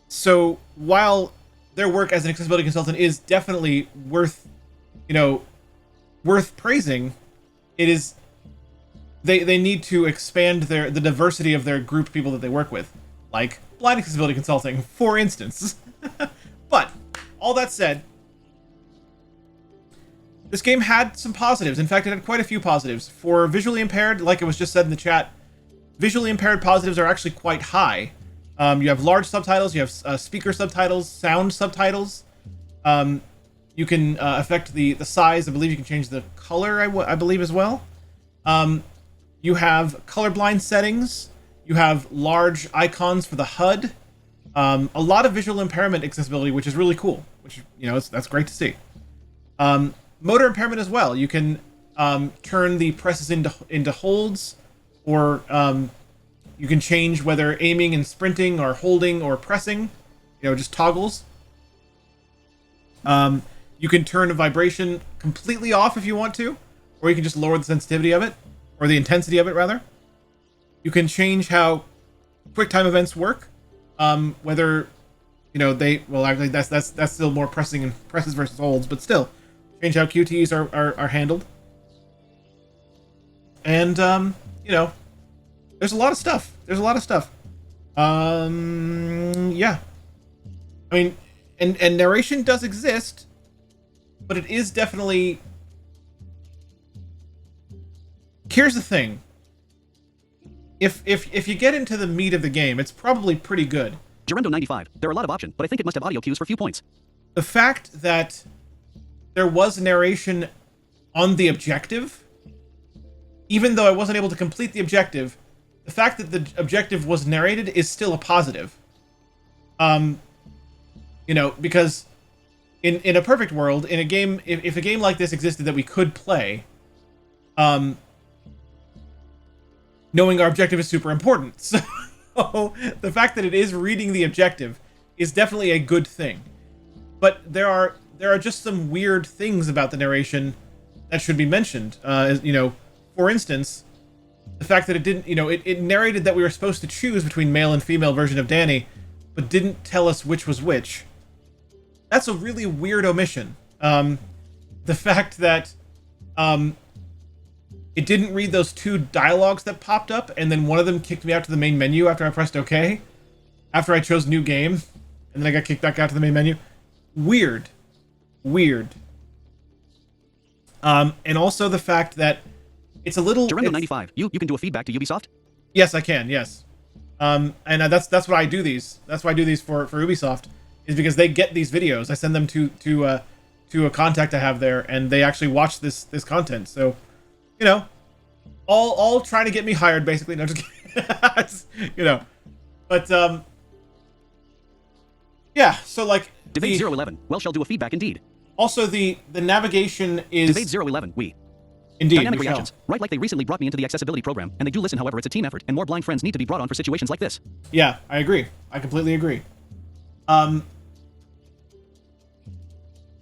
So while their work as an accessibility consultant is definitely worth, you know, worth praising, it is they need to expand the diversity of their group of people that they work with, like blind accessibility consulting, for instance. But all that said, this game had some positives. In fact, it had quite a few positives. For visually impaired, like it was just said in the chat, visually impaired positives are actually quite high. You have large subtitles, you have speaker subtitles, sound subtitles. You can affect the size. I believe you can change the color, I believe, as well. You have colorblind settings. You have large icons for the HUD. A lot of visual impairment accessibility, which is really cool. Which, you know, that's great to see. Motor impairment as well. You can turn the presses into holds, or you can change whether aiming and sprinting or holding or pressing. You know, just toggles. You can turn a vibration completely off if you want to, or you can just lower the sensitivity of it, or the intensity of it, rather. You can change how QuickTime events work, whether, you know, well, actually, that's still more presses versus holds, but still, change how QTs are handled. And, you know, there's a lot of stuff. Yeah. I mean, and narration does exist, but it is definitely... Here's the thing. If you get into the meat of the game, it's probably pretty good. Gerendo95. There are a lot of options, but I think it must have audio cues for few points. The fact that there was narration on the objective, even though I wasn't able to complete the objective, the fact that the objective was narrated is still a positive. You know, because in a perfect world, in a game, if a game like this existed that we could play, knowing our objective is super important. So the fact that it is reading the objective is definitely a good thing. But there are just some weird things about the narration that should be mentioned. You know, for instance, the fact that it didn't, you know, it narrated that we were supposed to choose between male and female version of Danny, but didn't tell us which was which. That's a really weird omission. The fact that it didn't read those two dialogues that popped up, and then one of them kicked me out to the main menu after I pressed OK, after I chose new game, and then I got kicked back out to the main menu. Weird. And also the fact that it's a little... Gerendo95, you can do a feedback to Ubisoft? Yes, I can, yes. And that's why I do these. That's why I do these for Ubisoft, is because they get these videos. I send them to a contact I have there, and they actually watch this content. So, you know, all trying to get me hired, basically. No, just kidding. You know, but yeah. So like, Debate 011. Well, shall do a feedback indeed. Also, the navigation is Debate 011. We. Indeed. Dynamic reactions. Right, like they recently brought me into the accessibility program, and they do listen. However, it's a team effort, and more blind friends need to be brought on for situations like this. Yeah, I agree. I completely agree.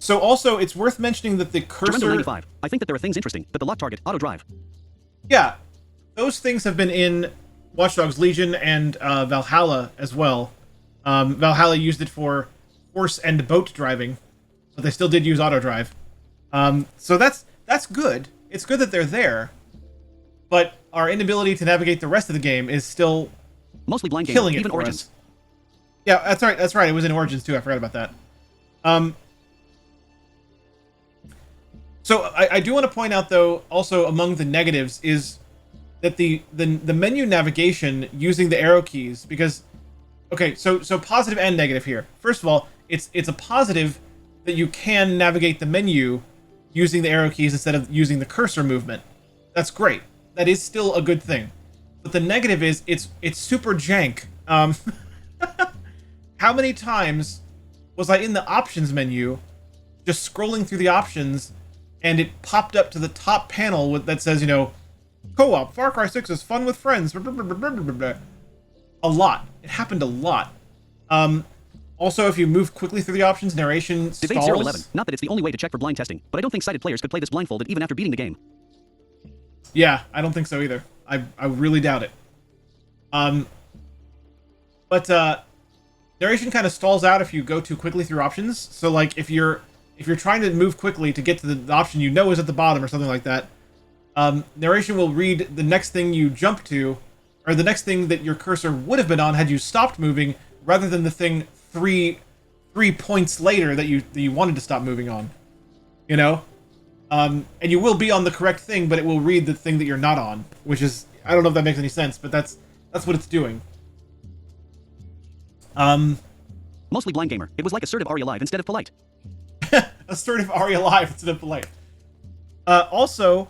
So also, it's worth mentioning that the cursor... Gerendo95. I think that there are things interesting, but the lock target, auto drive. Yeah, those things have been in Watch Dogs Legion and Valhalla as well. Valhalla used it for horse and boat driving, but they still did use auto drive. So that's good. It's good that they're there, but our inability to navigate the rest of the game is still mostly blind game, killing it even for Origins. us. Yeah, that's right. That's right. It was in Origins too. I forgot about that. So I do want to point out, though, also among the negatives is that the menu navigation using the arrow keys, because okay, so positive and negative here. First of all, it's a positive that you can navigate the menu using the arrow keys instead of using the cursor movement. That's great. That is still a good thing. But the negative is it's super jank. How many times was I in the options menu just scrolling through the options and it popped up to the top panel that says, you know, co-op, Far Cry 6 is fun with friends. A lot. It happened a lot. Also, if you move quickly through the options, narration stalls. Debate 011. Not that it's the only way to check for blind testing, but I don't think sighted players could play this blindfolded even after beating the game. Yeah, I don't think so either. I really doubt it. But narration kind of stalls out if you go too quickly through options. So like if you're trying to move quickly to get to the option you know is at the bottom or something like that, narration will read the next thing you jump to, or the next thing that your cursor would have been on had you stopped moving, rather than the thing three points later that you wanted to stop moving on. You know? And you will be on the correct thing, but it will read the thing that you're not on, which is, I don't know if that makes any sense, but that's what it's doing. Mostly blind gamer. It was like assertive Aria Live instead of polite. Assertive Aria Live instead of polite. Also,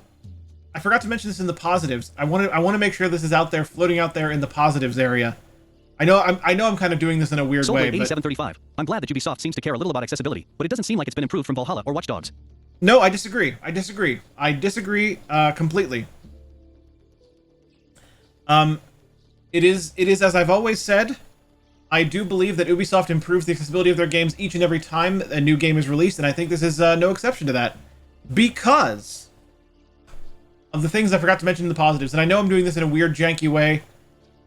I forgot to mention this in the positives. I want to make sure this is out there, floating out there in the positives area. I know I'm kind of doing this in a weird way. 8735. I'm glad that Ubisoft seems to care a little about accessibility, but it doesn't seem like it's been improved from Valhalla or Watch Dogs. No, I disagree. I disagree completely. It is as I've always said. I do believe that Ubisoft improves the accessibility of their games each and every time a new game is released, and I think this is no exception to that. Because of the things I forgot to mention in the positives. And I know I'm doing this in a weird, janky way,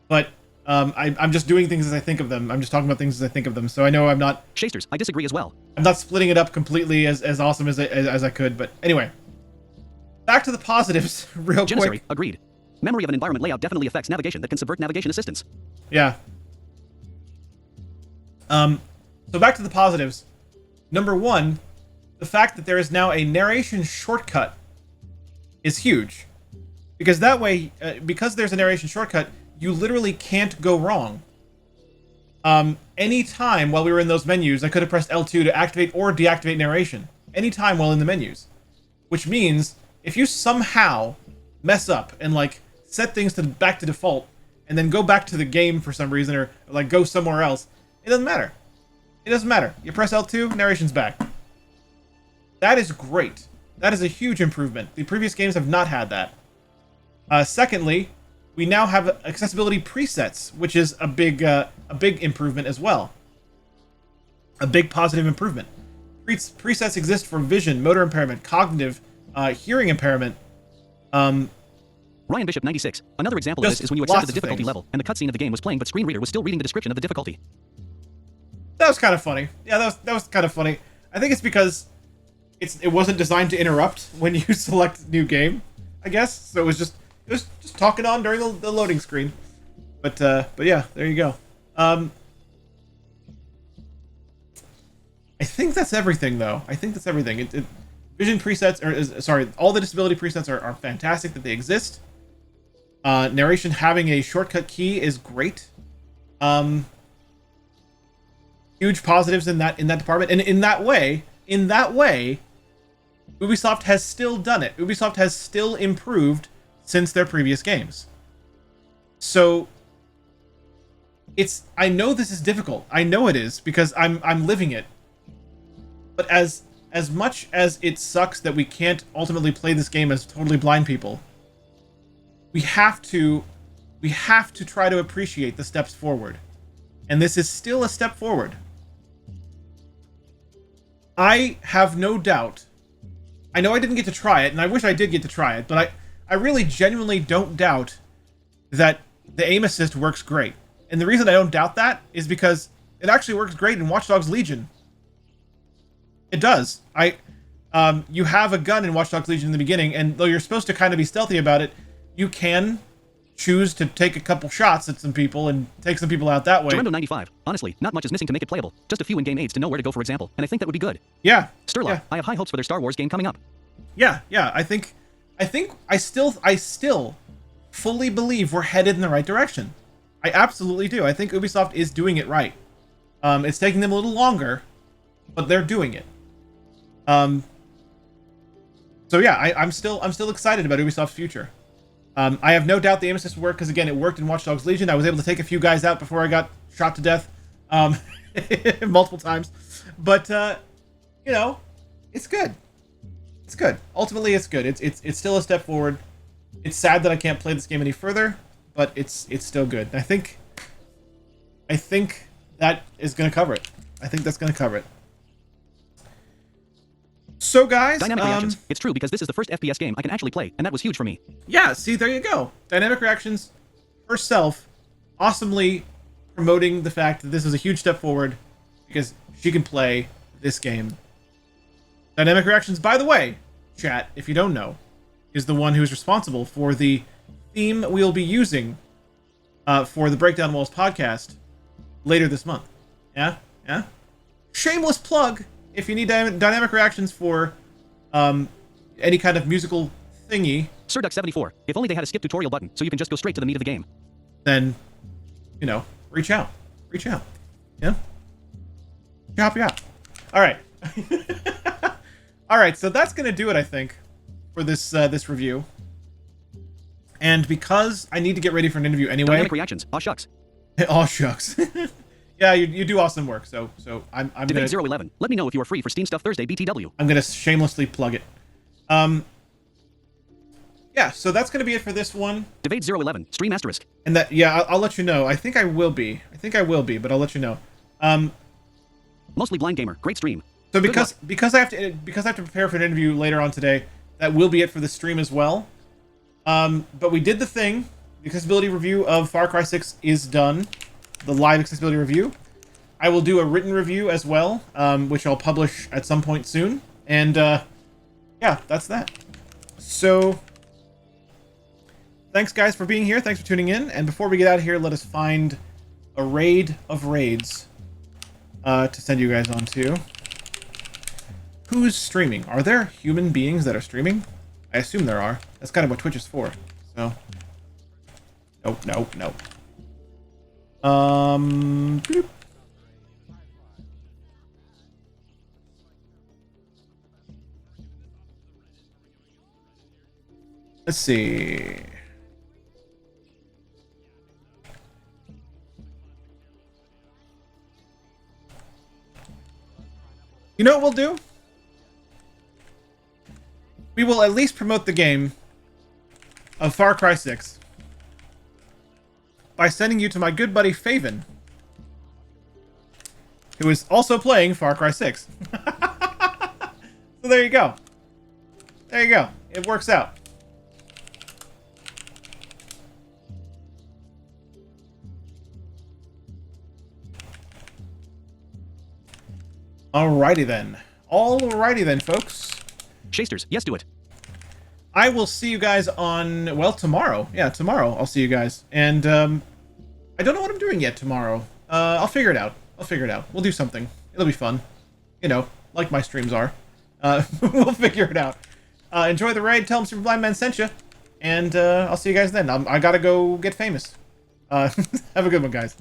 but I'm just doing things as I think of them. I'm just talking about things as I think of them. So I know I'm not... Shasters, I disagree as well. I'm not splitting it up completely as awesome as I could, but anyway. Back to the positives, real Janissary, quick. agreed. Memory of an environment layout definitely affects navigation that can subvert navigation assistance. Yeah. So back to the positives. Number one, the fact that there is now a narration shortcut is huge. Because that way, because there's a narration shortcut, you literally can't go wrong. Any time while we were in those menus, I could have pressed L2 to activate or deactivate narration. Any time while in the menus. Which means, if you somehow mess up and, like, set things back to default, and then go back to the game for some reason, or like, go somewhere else, it doesn't matter. It doesn't matter. You press L2, narration's back. That is great. That is a huge improvement. The previous games have not had that. Secondly, we now have accessibility presets, which is a big improvement as well. A big positive improvement. Presets exist for vision, motor impairment, cognitive, hearing impairment. Ryan Bishop 96. Another example of this is when you accepted the difficulty level, and the cutscene of the game was playing, but screen reader was still reading the description of the difficulty. That was kind of funny. Yeah, that was kind of funny. I think it's because it wasn't designed to interrupt when you select new game, I guess. So it was just talking on during the loading screen. But yeah, there you go. I think that's everything, though. I think that's everything. Vision presets, all the disability presets are fantastic that they exist. Narration having a shortcut key is great. Huge positives in that department, and in that way, Ubisoft has still done it. Ubisoft has still improved since their previous games. So I know this is difficult. I know it is because I'm living it. But as much as it sucks that we can't ultimately play this game as totally blind people, we have to try to appreciate the steps forward. And this is still a step forward. I have no doubt. I know I didn't get to try it, and I wish I did get to try it, but I really genuinely don't doubt that the aim assist works great. And the reason I don't doubt that is because it actually works great in Watch Dogs Legion. It does. You have a gun in Watch Dogs Legion in the beginning, and though you're supposed to kind of be stealthy about it, you can choose to take a couple shots at some people and take some people out that way. Durando 95. Honestly, not much is missing to make it playable. Just a few in-game aids to know where to go, for example, and I think that would be good. Yeah. Sturlock, yeah. I have high hopes for their Star Wars game coming up. Yeah. I still fully believe we're headed in the right direction. I absolutely do. I think Ubisoft is doing it right. It's taking them a little longer, but they're doing it. So yeah, I'm still excited about Ubisoft's future. I have no doubt the aim assist will work because, again, it worked in Watch Dogs Legion. I was able to take a few guys out before I got shot to death multiple times. But, it's good. It's good. Ultimately, it's good. It's still a step forward. It's sad that I can't play this game any further, but it's still good. And I think that is going to cover it. I think that's going to cover it. So, guys, Dynamic reactions. It's true because this is the first FPS game I can actually play, and that was huge for me. Yeah, see, there you go. Dynamic reactions herself awesomely promoting the fact that this is a huge step forward because she can play this game. Dynamic reactions, by the way, chat, if you don't know, is the one who's responsible for the theme we'll be using for the Breakdown Walls podcast later this month. Yeah? Yeah? Shameless plug! If you need dynamic reactions for any kind of musical thingy... SirDuck74, if only they had a skip tutorial button, so you can just go straight to the meat of the game. Then, reach out. Reach out. Yeah? Help you out. Alright. Alright, so that's going to do it, I think, for this review. And because I need to get ready for an interview anyway... Dynamic reactions. Aw shucks. Aw shucks. Yeah, you do awesome work, so I'm Debate gonna... 011. Let me know if you are free for Steam Stuff Thursday BTW. I'm gonna shamelessly plug it. Yeah, so that's gonna be it for this one. Debate 011. Stream asterisk. And that, yeah, I'll let you know. I think I will be, but I'll let you know. Mostly blind gamer. Great stream. So because I have to prepare for an interview later on today, that will be it for the stream as well. But we did the thing. The accessibility review of Far Cry 6 is done. The live accessibility review. I will do a written review as well, which I'll publish at some point soon. And yeah, that's that. So thanks guys for being here. Thanks for tuning in. And before we get out of here, let us find a raid of raids to send you guys on to. Who's streaming? Are there human beings that are streaming? I assume there are. That's kind of what Twitch is for. So, no. Bloop. Let's see. You know what we'll do? We will at least promote the game of Far Cry 6 by sending you to my good buddy Faven, who is also playing Far Cry 6. So there you go. There you go. It works out. Alrighty then. Alrighty then, folks. Shasters, yes, do it. I will see you guys on, well, tomorrow. Yeah, tomorrow I'll see you guys. And, I don't know what I'm doing yet tomorrow. I'll figure it out. We'll do something. It'll be fun. You know, like my streams are. We'll figure it out. Enjoy the raid. Tell them Super Blind Man sent you. And, I'll see you guys then. I gotta go get famous. Have a good one, guys.